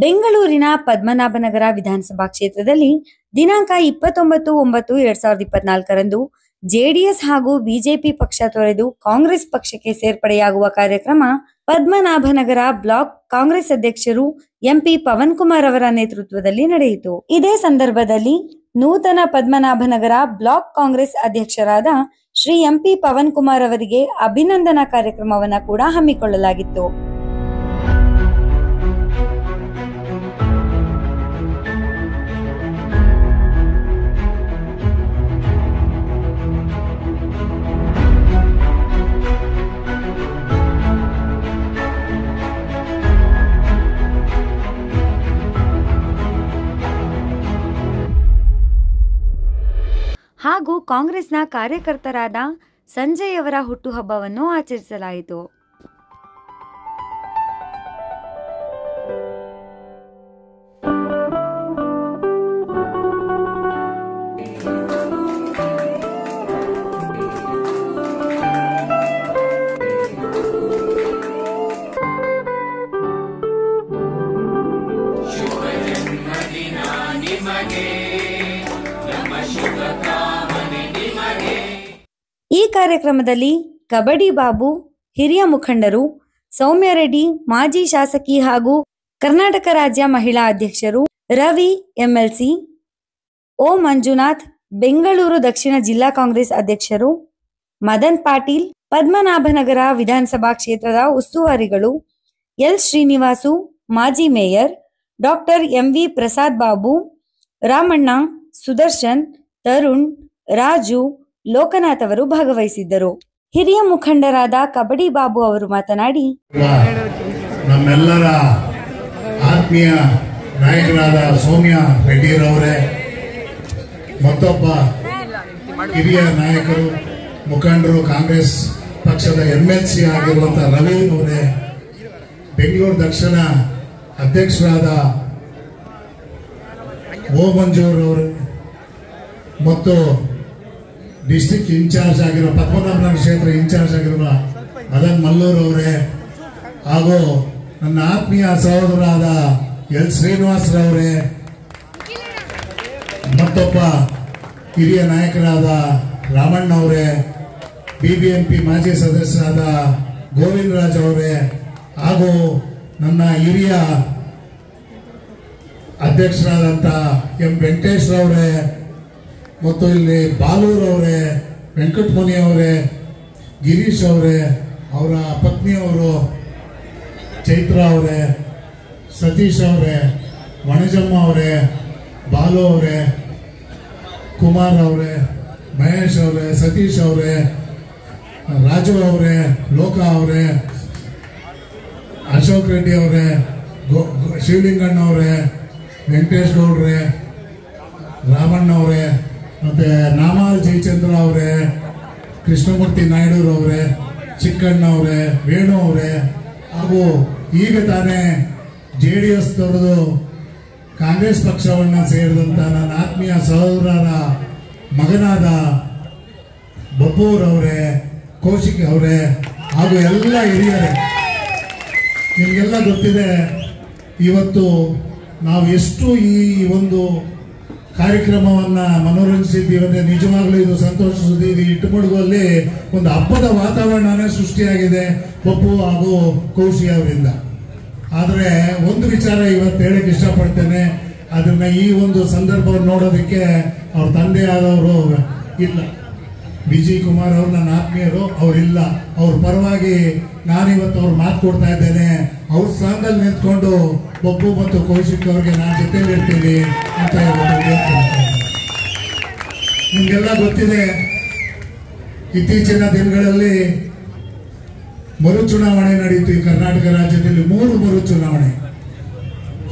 ಬೆಂಗಳೂರಿನ ಪದ್ಮನಾಭನಗರ ವಿಧಾನಸಭಾ ಕ್ಷೇತ್ರದಲ್ಲಿ ದಿನಾಂಕ 29/9/2024ರಂದು ಜೆಡಿಎಸ್ ಹಾಗೂ ಬಿಜೆಪಿ ಪಕ್ಷ ತೊರೆದು ಕಾಂಗ್ರೆಸ್ ಪಕ್ಷಕ್ಕೆ ಸೇರ್ಪಡೆಯಾಗುವ ಕಾರ್ಯಕ್ರಮ ಪದ್ಮನಾಭನಗರ ಬ್ಲಾಕ್ ಕಾಂಗ್ರೆಸ್ ಅಧ್ಯಕ್ಷರು ಎಂಪಿ ಪವನ್ ಕುಮಾರ್ ಅವರ ನೇತೃತ್ವದಲ್ಲಿ ನಡೆಯಿತು. ಇದೇ ಸಂದರ್ಭದಲ್ಲಿ ನೂತನ ಪದ್ಮನಾಭನಗರ ಬ್ಲಾಕ್ ಕಾಂಗ್ರೆಸ್ ಅಧ್ಯಕ್ಷರಾದ ಶ್ರೀ ಎಂಪಿ ಪವನ್ ಕುಮಾರ್ ಅವರಿಗೆ ಅಭಿನಂದನಾ ಕಾರ್ಯಕ್ರಮವನ್ನು ಕೂಡ ಹಮ್ಮಿಕೊಳ್ಳಲಾಗಿತ್ತು. ಹಾಗೂ ಕಾಂಗ್ರೆಸ್ನ ಕಾರ್ಯಕರ್ತರಾದ ಸಂಜಯ್ ಅವರ ಹುಟ್ಟುಹಬ್ಬವನ್ನು ಆಚರಿಸಲಾಯಿತು. ಈ ಕಾರ್ಯಕ್ರಮದಲ್ಲಿ ಕಬಡ್ಡಿ ಬಾಬು, ಹಿರಿಯ ಮುಖಂಡರು, ಸೌಮ್ಯ ರೆಡ್ಡಿ, ಮಾಜಿ ಶಾಸಕಿ ಹಾಗೂ ಕರ್ನಾಟಕ ರಾಜ್ಯ ಮಹಿಳಾ ಅಧ್ಯಕ್ಷರು, ರವಿ ಎಂಎಲ್ಸಿ, ಓ ಮಂಜುನಾಥ್, ಬೆಂಗಳೂರು ದಕ್ಷಿಣ ಜಿಲ್ಲಾ ಕಾಂಗ್ರೆಸ್ ಅಧ್ಯಕ್ಷರು, ಮದನ್ ಪಾಟೀಲ್, ಪದ್ಮನಾಭನಗರ ವಿಧಾನಸಭಾ ಕ್ಷೇತ್ರದ ಉಸ್ತುವಾರಿಗಳು, ಎಲ್ ಶ್ರೀನಿವಾಸು, ಮಾಜಿ mayor, doctor MV Prasad Babu, Ramanna, Sudarshan, Tarun, Raju, Lokanath ಅವರು ಭಾಗವಹಿಸಿದ್ದರು. ಹಿರಿಯ ಮುಖಂಡರಾದ ಕಬಡ್ಡಿ ಬಾಬು ಅವರು ಮಾತನಾಡಿ, ನಮ್ಮೆಲ್ಲರ ಆತ್ಮೀಯ ನಾಯಕರಾದ ಸೌಮ್ಯ ರೆಡ್ಡಿರವರೇ, ಮತ್ತೊಬ್ಬ ಹಿರಿಯ ನಾಯಕರು, ಮುಖಂಡರು, ಕಾಂಗ್ರೆಸ್ ಪಕ್ಷದ ಎಂಎಲ್ಸಿ ಆಗಿರುವಂತಹ ರವಿ ಅವರೇ, ಬೆಂಗಳೂರು ದಕ್ಷಿಣ ಅಧ್ಯಕ್ಷರಾದ ಓ ಮಂಜೂರವರು ಮತ್ತು ಡಿಸ್ಟಿಕ್ ಇನ್ಚಾರ್ಜ್ ಆಗಿರೋ ಪದ್ಮನಾಭನಗರ ಕ್ಷೇತ್ರ ಇನ್ಚಾರ್ಜ್ ಆಗಿರುವ ಮದನ್ ಮಲ್ಲೂರ್ ಅವರೇ, ಹಾಗೂ ನನ್ನ ಆತ್ಮೀಯ ಸಹೋದರರಾದ ಎಲ್ ಶ್ರೀನಿವಾಸರವರೇ, ಮತ್ತೊಬ್ಬ ಹಿರಿಯ ನಾಯಕರಾದ ರಾಮಣ್ಣ ಅವರೇ, ಬಿಬಿಎಂಪಿ ಮಾಜಿ ಸದಸ್ಯರಾದ ಗೋವಿಂದರಾಜ್ ಅವರೇ, ಹಾಗೂ ನನ್ನ ಹಿರಿಯ ಅಧ್ಯಕ್ಷರಾದಂಥ ಎಂ ವೆಂಕಟೇಶ್ವರವರೇ, ಮತ್ತು ಇಲ್ಲಿ ಬಾಲೂರ್ ಅವರೇ, ವೆಂಕಟಮುನಿ ಅವರೇ, ಗಿರೀಶ್ ಅವರೇ, ಅವರ ಪತ್ನಿಯವರು ಚೈತ್ರ ಅವರೇ, ಸತೀಶ್ ಅವರೇ, ವಣಜಮ್ಮ ಅವರೇ, ಬಾಲು ಅವರೇ, ಕುಮಾರ್ ಅವರೇ, ಮಹೇಶ್ ಅವರೇ, ಸತೀಶ್ ಅವರೇ, ರಾಜು ಅವರೇ, ಲೋಕ ಅವರೇ, ಅಶೋಕ್ ರೆಡ್ಡಿ ಅವರೇ, ಶಿವಲಿಂಗಣ್ಣ ಅವರೇ, ವೆಂಕಟೇಶ್ ಗೌಡ್ರೆ, ರಾಮಣ್ಣ ಅವರೇ, ಮತ್ತೆ ನಾಮಾಲ್ ಜಯಚಂದ್ರ ಅವರೇ, ಕೃಷ್ಣಮೂರ್ತಿ ನಾಯ್ಡುರವರೇ, ಚಿಕ್ಕಣ್ಣ ಅವರೇ, ವೇಣು ಅವರೇ, ಹಾಗೂ ಈಗ ತಾನೇ JDS ತೊರೆದು ಕಾಂಗ್ರೆಸ್ ಪಕ್ಷವನ್ನು ಸೇರಿದಂತ ನನ್ನ ಆತ್ಮೀಯ ಸಹೋದರರ ಮಗನಾದ ಬಬ್ಬೂರವರೇ, ಕೌಶಿಕ್ ಅವರೇ, ಹಾಗೂ ಎಲ್ಲ ಹಿರಿಯರೇ, ನಿಮಗೆಲ್ಲ ಗೊತ್ತಿದೆ ಇವತ್ತು ನಾವು ಎಷ್ಟು ಈ ಒಂದು ಕಾರ್ಯಕ್ರಮವನ್ನ ಮನೋರಂಜಿಸಿದ್ದೀವಿ ಅಂದ್ರೆ ನಿಜವಾಗ್ಲೂ ಇದು ಸಂತೋಷ ಸುದ್ದಿ. ಇಟ್ಟುಮಡುಗಲ್ಲಿ ಒಂದು ಹಬ್ಬದ ವಾತಾವರಣನೇ ಸೃಷ್ಟಿಯಾಗಿದೆ ಪಪ್ಪು ಹಾಗೂ ಕೌಶಿ ಅವರಿಂದ. ಆದರೆ ಒಂದು ವಿಚಾರ ಇವತ್ತು ಹೇಳಕ್ ಇಷ್ಟಪಡ್ತೇನೆ, ಅದನ್ನ ಈ ಒಂದು ಸಂದರ್ಭವನ್ನು ನೋಡೋದಕ್ಕೆ ಅವ್ರ ತಂದೆ ಆದವರು ಇಲ್ಲ, ವಿಜಯ್ ಕುಮಾರ್ ಅವರು ನನ್ನ ಆತ್ಮೀಯರು, ಅವರಿಲ್ಲ. ಅವ್ರ ಪರವಾಗಿ ನಾನಿವತ್ತು ಅವ್ರು ಮಾತು ಕೊಡ್ತಾ ಇದ್ದೇನೆ. ಅವ್ರ ಸ್ಥಾನದಲ್ಲಿ ನಿಂತ್ಕೊಂಡು ಬಬ್ಬು ಮತ್ತು ಕೌಶಿಕ್ ಅವ್ರಿಗೆ ನಾನು ಜೊತೆಲಿ ಇರ್ತೀನಿ ಅಂತ ನಿಮ್ಗೆಲ್ಲ ಗೊತ್ತಿದೆ. ಇತ್ತೀಚಿನ ದಿನಗಳಲ್ಲಿ ಮರುಚುನಾವಣೆ ನಡೆಯಿತು ಈ ಕರ್ನಾಟಕ ರಾಜ್ಯದಲ್ಲಿ. 3 ಮರುಚುನಾವಣೆ.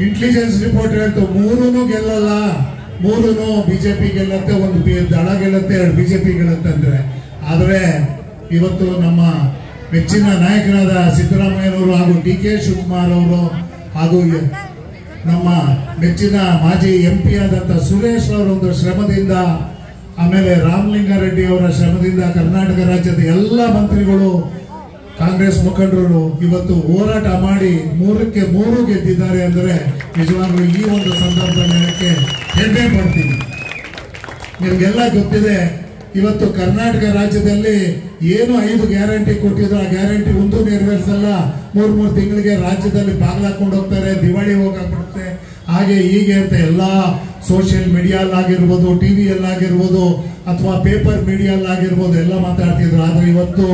ಇಂಟೆಲಿಜೆನ್ಸ್ ರಿಪೋರ್ಟ್ ಹೇಳ್ತು 3 ಗೆಲ್ಲಲ್ಲ, 3 ಬಿಜೆಪಿ ಗೆಲ್ಲತ್ತೆ, 1 ದಳ ಗೆಲ್ಲತ್ತೆ, 2 ಬಿಜೆಪಿ ಗೆಲ್ಲತ್ತೆ ಅಂದ್ರೆ. ಆದರೆ ಇವತ್ತು ನಮ್ಮ ಮೆಚ್ಚಿನ ನಾಯಕರಾದ ಸಿದ್ದರಾಮಯ್ಯನವರು ಹಾಗೂ DK ಶಿವಕುಮಾರ್ ಅವರು ಹಾಗೂ ನಮ್ಮ ಮೆಚ್ಚಿನ ಮಾಜಿ MP ಆದಂತ ಸುರೇಶ್ ಅವರ ಒಂದು ಶ್ರಮದಿಂದ, ಆಮೇಲೆ ರಾಮಲಿಂಗಾರೆಡ್ಡಿ ಅವರ ಶ್ರಮದಿಂದ ಕರ್ನಾಟಕ ರಾಜ್ಯದ ಎಲ್ಲ ಮಂತ್ರಿಗಳು ಕಾಂಗ್ರೆಸ್ ಮುಖಂಡರು ಇವತ್ತು ಹೋರಾಟ ಮಾಡಿ 3ಕ್ಕೆ 3 ಗೆದ್ದಿದ್ದಾರೆ ಅಂದರೆ ನಿಜವಾಗ್ಲೂ ಈ ಒಂದು ಸಂದರ್ಭದಲ್ಲಿ ಹೇಳಕ್ಕೆ ಹೆಮ್ಮೆ ಪಡ್ತೀನಿ. ನಿಮ್ಗೆಲ್ಲ ಗೊತ್ತಿದೆ, ಇವತ್ತು ಕರ್ನಾಟಕ ರಾಜ್ಯದಲ್ಲಿ ಏನು 5 ಗ್ಯಾರಂಟಿ ಕೊಟ್ಟಿದ್ರು, ಆ ಗ್ಯಾರಂಟಿ ಒಂದು ನೆರವೇರಿಸಲ್ಲ. 3 ತಿಂಗಳಿಗೆ ರಾಜ್ಯದಲ್ಲಿ ಬಾಗ್ಲಾಕೊಂಡು ಹೋಗ್ತಾರೆ, ದಿವಾಳಿ ಹೋಗಾಗ್ಬಿಡುತ್ತೆ, ಹಾಗೆ ಹೀಗೆ ಅಂತ ಎಲ್ಲ ಸೋಷಿಯಲ್ ಮೀಡಿಯಾಲ್ಲಾಗಿರ್ಬೋದು, ಟಿವಿಯಲ್ಲಾಗಿರ್ಬೋದು, ಅಥವಾ ಪೇಪರ್ ಮೀಡಿಯಾಲ್ಲಾಗಿರ್ಬೋದು ಎಲ್ಲ ಮಾತಾಡ್ತಿದ್ರು. ಆದ್ರೆ ಇವತ್ತು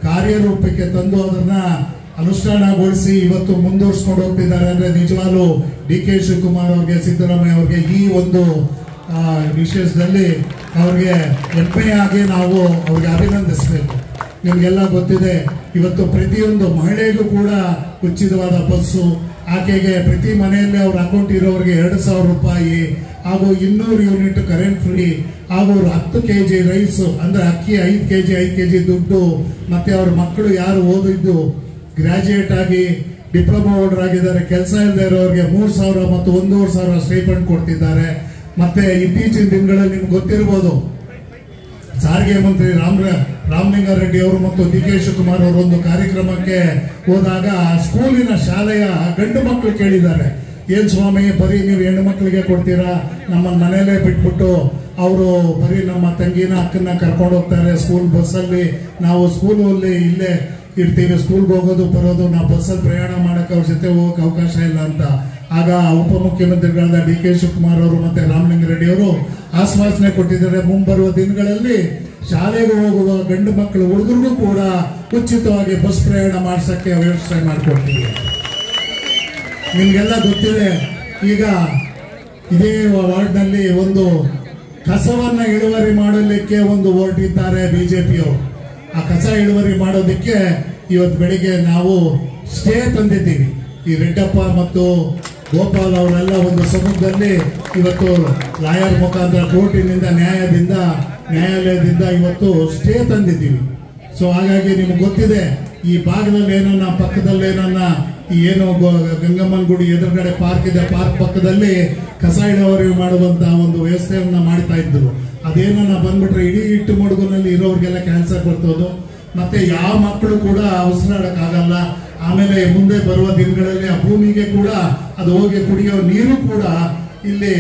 ಕಾರ್ಯರೂಪಕ್ಕೆ ತಂದು ಅದನ್ನ ಅನುಷ್ಠಾನಗೊಳಿಸಿ ಇವತ್ತು ಮುಂದುವರಿಸ್ಕೊಂಡು ಹೋಗ್ತಿದ್ದಾರೆ ಅಂದ್ರೆ ನಿಜವಾಗ್ಲೂ ಡಿ.ಕೆ. ಶಿವಕುಮಾರ್ ಅವ್ರಿಗೆ, ಸಿದ್ದರಾಮಯ್ಯ ಅವ್ರಿಗೆ ಈ ಒಂದು ವಿಷಯದಲ್ಲಿ ಅವ್ರಿಗೆ ಹೆಮ್ಮೆಯಾಗಿ ನಾವು ಅವ್ರಿಗೆ ಅಭಿನಂದಿಸಬೇಕು. ನಿಮ್ಗೆಲ್ಲ ಗೊತ್ತಿದೆ, ಇವತ್ತು ಪ್ರತಿಯೊಂದು ಮಹಿಳೆಗೂ ಕೂಡ ಉಚಿತವಾದ ಬಸ್ಸು, ಆಕೆಗೆ ಪ್ರತಿ ಮನೆಯಲ್ಲಿ ಅವ್ರ ಅಕೌಂಟ್ ಇರೋರಿಗೆ 2,000 ರೂಪಾಯಿ ಹಾಗೂ 200 ಯೂನಿಟ್ ಕರೆಂಟ್ ಫ್ರೀ ಹಾಗೂ 10 kg ರೈಸ್ ಅಂದ್ರೆ ಅಕ್ಕಿ 5 kg ದುಡ್ಡು, ಮತ್ತೆ ಅವ್ರ ಮಕ್ಕಳು ಯಾರು ಓದಿದ್ದು ಗ್ರಾಜುಯೇಟ್ ಆಗಿ ಡಿಪ್ಲೊಮಾ ಹೋಲ್ಡರ್ ಆಗಿದ್ದಾರೆ, ಕೆಲಸ ಇಲ್ಲದೆ ಇರೋರಿಗೆ 3,000 ಮತ್ತು 1,500 ಸ್ಟೈಪಂಡ್ ಕೊಡ್ತಿದ್ದಾರೆ. ಮತ್ತೆ ಇತ್ತೀಚಿನ ದಿನಗಳಲ್ಲಿ ನಿಮ್ಗೆ ಗೊತ್ತಿರಬಹುದು, ಸಾರಿಗೆ ಮಂತ್ರಿ ರಾಮಲಿಂಗಾರೆಡ್ಡಿ ಅವರು ಮತ್ತು ಡಿ.ಕೆ. ಶಿವಕುಮಾರ್ ಅವರು ಒಂದು ಕಾರ್ಯಕ್ರಮಕ್ಕೆ ಹೋದಾಗ ಸ್ಕೂಲಿನ ಶಾಲೆಯ ಗಂಡು ಮಕ್ಕಳು ಕೇಳಿದ್ದಾರೆ, ಏನ್ ಸ್ವಾಮಿ ಬರೀ ನೀವು ಹೆಣ್ಣು ಮಕ್ಕಳಿಗೆ ಕೊಡ್ತೀರಾ, ನಮ್ಮ ಮನೆಯಲ್ಲೇ ಬಿಟ್ಬಿಟ್ಟು ಅವರು ಬರೀ ನಮ್ಮ ತಂಗಿನ ಅಕ್ಕನ್ನ ಕರ್ಕೊಂಡು ಹೋಗ್ತಾರೆ ಸ್ಕೂಲ್ ಬಸ್ಸಲ್ಲಿ, ನಾವು ಸ್ಕೂಲಲ್ಲಿ ಇಲ್ಲೇ ಇರ್ತೀವಿ, ಸ್ಕೂಲ್ಗೆ ಹೋಗೋದು ಬರೋದು, ನಾವು ಬಸ್ಸಲ್ಲಿ ಪ್ರಯಾಣ ಮಾಡಕ್ಕೆ ಅವ್ರ ಜೊತೆ ಹೋಗಕ್ಕೆ ಅವಕಾಶ ಇಲ್ಲ ಅಂತ. ಆಗ ಉಪಮುಖ್ಯಮಂತ್ರಿಗಳಾದ ಡಿ.ಕೆ. ಶಿವಕುಮಾರ್ ಅವರು ಮತ್ತೆ ರಾಮಲಿಂಗಾರೆಡ್ಡಿ ಅವರು ಆಶ್ವಾಸನೆ ಕೊಟ್ಟಿದ್ದಾರೆ, ಮುಂಬರುವ ದಿನಗಳಲ್ಲಿ ಶಾಲೆಗೆ ಹೋಗುವ ಗಂಡು ಮಕ್ಕಳು ಹುಡುಗರಿಗೂ ಕೂಡ ಉಚಿತವಾಗಿ ಬಸ್ ಪ್ರಯಾಣ ಮಾಡಿಸಕ್ಕೆ ವ್ಯವಸ್ಥೆ ಮಾಡಿಕೊಡ್ತೀವಿ. ನಿಮ್ಗೆಲ್ಲ ಗೊತ್ತಿದೆ, ಈಗ ಇದೇ ವಾರ್ಡ್ನಲ್ಲಿ ಒಂದು ಕಸವನ್ನ ಇಳುವರಿ ಮಾಡಲಿಕ್ಕೆ ಒಂದು ಹೊರಟಿದ್ದಾರೆ ಬಿಜೆಪಿಯವರು. ಆ ಕಸ ಇಳುವರಿ ಮಾಡೋದಕ್ಕೆ ಇವತ್ತು ಬೆಳಿಗ್ಗೆ ನಾವು ಸ್ಟೇ ತಂದಿದ್ದೀವಿ. ಈ ರೆಡ್ಡಪ್ಪ ಮತ್ತು ಗೋಪಾಲ್ ಅವರೆಲ್ಲ ಒಂದು ಸಮ್ಮುಖದಲ್ಲಿ ಇವತ್ತು ಲಾಯರ್ ಮುಖಾಂತರ ಕೋರ್ಟಿನಿಂದ ನ್ಯಾಯಾಲಯದಿಂದ ಇವತ್ತು ಸ್ಟೇ ತಂದಿದ್ದೀವಿ. ಸೊ ಹಾಗಾಗಿ ನಿಮ್ಗೆ ಗೊತ್ತಿದೆ, ಈ ಭಾಗದಲ್ಲಿ ಏನನ್ನ ಪಕ್ಕದಲ್ಲಿ ಏನನ್ನ ಏನು ಗಂಗಮ್ಮನ ಗುಡಿ ಎದುರುಗಡೆ ಪಾರ್ಕ್ ಇದೆ, ಪಾರ್ಕ್ ಪಕ್ಕದಲ್ಲಿ ಕಸ ಇಳುವರಿ ಮಾಡುವಂತ ಒಂದು ವ್ಯವಸ್ಥೆಯನ್ನ ಮಾಡ್ತಾ ಇದ್ರು. ಅದೇನನ್ನ ಬಂದ್ಬಿಟ್ರೆ ಇಡೀ ಇಟ್ಟು ಮಡುಗುನಲ್ಲಿ ಇರೋರಿಗೆಲ್ಲ ಕ್ಯಾನ್ಸರ್ ಬರ್ತೋದು, ಮತ್ತೆ ಯಾವ ಮಕ್ಕಳು ಕೂಡ ಉಸಿರಾಡಕ್ಕಾಗಲ್ಲ. ಆಮೇಲೆ ಮುಂದೆ ಬರುವ ದಿನಗಳಲ್ಲಿ ಆ ಭೂಮಿಗೆ ಕೂಡ ಅದು ಹೋಗಿ ಕುಡಿಯೋ ನೀರು ಕೂಡ ಇಲ್ಲಿ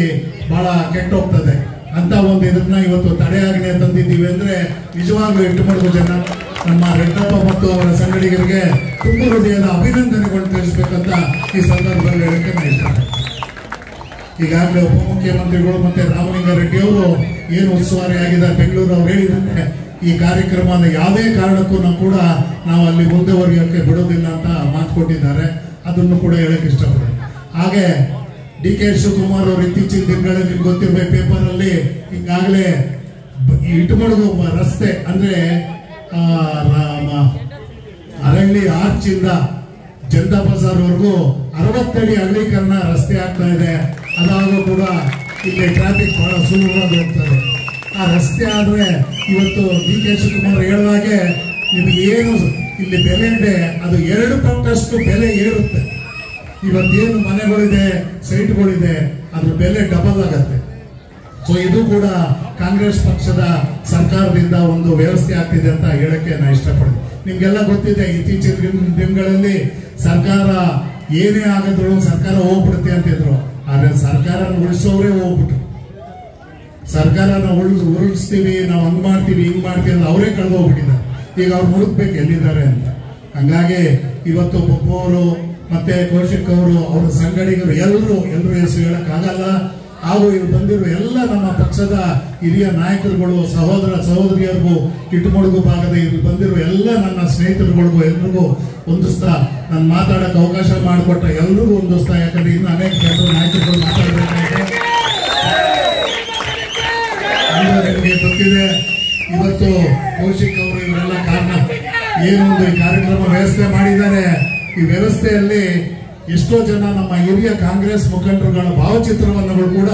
ಬಹಳ ಕೆಟ್ಟೋಗ್ತದೆ ಅಂತ ಒಂದು ಇದನ್ನ ಇವತ್ತು ತಡೆಯಾಜ್ಞೆ ತಂದಿದ್ದೀವಿ. ಅಂದ್ರೆ ನಿಜವಾಗ್ಲೂ ಇಟ್ಟುಮಡುಗು ಜನ ನಮ್ಮ ರೆಡ್ಡಪ್ಪ ಮತ್ತು ಅವರ ಸಂಗಡಿಗರಿಗೆ ತುಂಬ ಹೃದಯದ ಅಭಿನಂದನೆಗಳು ತಿಳಿಸಬೇಕಂತ ಈ ಸಂದರ್ಭದಲ್ಲಿ ಹೇಳಕ್ಕೆ ನಾನು ಇಷ್ಟಪಡ್ತೀನಿ. ಈಗಾಗಲೇ ಉಪಮುಖ್ಯಮಂತ್ರಿಗಳು ಮತ್ತೆ ರಾಮಲಿಂಗಾರೆಡ್ಡಿ ಅವರು ಏನು ಉಸ್ತುವಾರಿ ಆಗಿದ್ದಾರೆ ಬೆಂಗಳೂರು, ಅವ್ರು ಹೇಳಿದ್ರೆ ಈ ಕಾರ್ಯಕ್ರಮನ ಯಾವುದೇ ಕಾರಣಕ್ಕೂ ಕೂಡ ನಾವು ಅಲ್ಲಿ ಮುಂದುವರಿಯೋಕೆ ಬಿಡೋದಿಲ್ಲ ಅಂತ ಮಾತು ಕೊಟ್ಟಿದ್ದಾರೆ. ಅದನ್ನು ಕೂಡ ಹೇಳಕ್ ಇಷ್ಟಪಡ್ತೀನಿ. ಹಾಗೆ ಡಿ.ಕೆ. ಶಿವಕುಮಾರ್ ಅವರು ಇತ್ತೀಚಿನ ದಿನಗಳಲ್ಲಿ ನಿಮ್ಗೆ ಗೊತ್ತಿರಬೇಕು, ಪೇಪರ್ ಅಲ್ಲಿ ಈಗಾಗಲೇ ಇಟ್ಟುಮಡುಗು ರಸ್ತೆ ಅಂದ್ರೆ ಅರಳ್ಳಿ ಆರ್ಚ್ ಇಂದ ಜನತಾ ಬಜಾರ್ ವರೆಗೂ 60 ಅಡಿ ಅಗಲೀಕರಣ ರಸ್ತೆ ಆಗ್ತಾ ಇದೆ. ಅದಾಗೂ ಕೂಡ ಇಲ್ಲಿ ಟ್ರಾಫಿಕ್ ಬಹಳ ಸುಲಭವಾಗಿ ಹೋಗ್ತದೆ. ಆ ರಸ್ತೆ ಆದ್ರೆ ಇವತ್ತು ಡಿ.ಕೆ. ಶಿವಕುಮಾರ್ ಹೇಳುವಾಗೆ ನಿಮಗೆ ಏನು ಇಲ್ಲಿ ಬೆಲೆ ಇದೆ ಅದು 2 ಪಟ್ಟಷ್ಟು ಬೆಲೆ ಏರುತ್ತೆ. ಇವತ್ತೇನು ಮನೆಗಳಿದೆ, ಸೈಟ್ಗಳಿದೆ, ಅದ್ರ ಬೆಲೆ ಡಬಲ್ ಆಗತ್ತೆ. ಸೊ ಇದು ಕೂಡ ಕಾಂಗ್ರೆಸ್ ಪಕ್ಷದ ಸರ್ಕಾರದಿಂದ ಒಂದು ವ್ಯವಸ್ಥೆ ಆಗ್ತಿದೆ ಅಂತ ಹೇಳಕ್ಕೆ ನಾನು ಇಷ್ಟಪಡ್ತೀನಿ. ನಿಮ್ಗೆಲ್ಲ ಗೊತ್ತಿದೆ, ಇತ್ತೀಚಿನ ದಿನಗಳಲ್ಲಿ ಸರ್ಕಾರ ಏನೇ ಆಗಿದ್ರು ಸರ್ಕಾರ ಹೋಗ್ಬಿಡುತ್ತೆ ಅಂತಿದ್ರು. ಆದ್ರೆ ಸರ್ಕಾರನ ಉಳಿಸೋರೇ ಹೋಗ್ಬಿಟ್ರು. ಸರ್ಕಾರನ ಉರುಳಿಸ್ತೀವಿ, ನಾವು ಹಂಗ್ ಮಾಡ್ತೀವಿ ಹಿಂಗ್ ಮಾಡ್ತೀವಿ ಅಂತ ಅವರೇ ಕಳೆದು ಹೋಗ್ಬಿಟ್ಟಿದ್ದಾರೆ. ಈಗ ಅವ್ರು ಹುಡುಕ್ಬೇಕು ಎಲ್ಲಿದ್ದಾರೆ ಅಂತ. ಹಂಗಾಗಿ ಇವತ್ತು ಬೊಬ್ಬ ಅವರು ಮತ್ತೆ ಕೌಶಿಕ್ ಅವರು, ಅವರ ಸಂಗಡಿಗರು ಎಲ್ಲರೂ ಹೆಸರು ಹೇಳಕ್ ಆಗಲ್ಲ. ಹಾಗೂ ಇಲ್ಲಿ ಬಂದಿರುವ ಎಲ್ಲ ನಮ್ಮ ಪಕ್ಷದ ಹಿರಿಯ ನಾಯಕರುಗಳು, ಸಹೋದರ ಸಹೋದರಿಯರಿಗೂ, ಇಟ್ಟುಮಡುಗು ಭಾಗದ ಇಲ್ಲಿ ಬಂದಿರುವ ಎಲ್ಲ ನನ್ನ ಸ್ನೇಹಿತರುಗಳಿಗೂ ಎಲ್ರಿಗೂ ಹೊಂದಿಸ್ತಾ ನಾನು ಮಾತಾಡಕ್ಕೆ ಅವಕಾಶ ಮಾಡಿಕೊಟ್ಟ ಎಲ್ರಿಗೂ ಹೊಂದಿಸ್ತಾ, ಯಾಕಂದ್ರೆ ಇನ್ನು ಅನೇಕ ಜನರು ನಾಯಕರುಗಳು ಮಾತಾಡಬೇಕಾಗಿದೆ. ನಿಮಗೆ ಗೊತ್ತಿದೆ, ಇವತ್ತು ಕೌಶಿಕ್ ಅವರು ಇವರೆಲ್ಲ ಕಾರಣ ಏನೊಂದು ಈ ಕಾರ್ಯಕ್ರಮ ವ್ಯವಸ್ಥೆ ಮಾಡಿದ್ದಾರೆ. ಈ ವ್ಯವಸ್ಥೆಯಲ್ಲಿ ಎಷ್ಟೋ ಜನ ನಮ್ಮ ಹಿರಿಯ ಕಾಂಗ್ರೆಸ್ ಮುಖಂಡರುಗಳ ಭಾವಚಿತ್ರವನ್ನು ಕೂಡ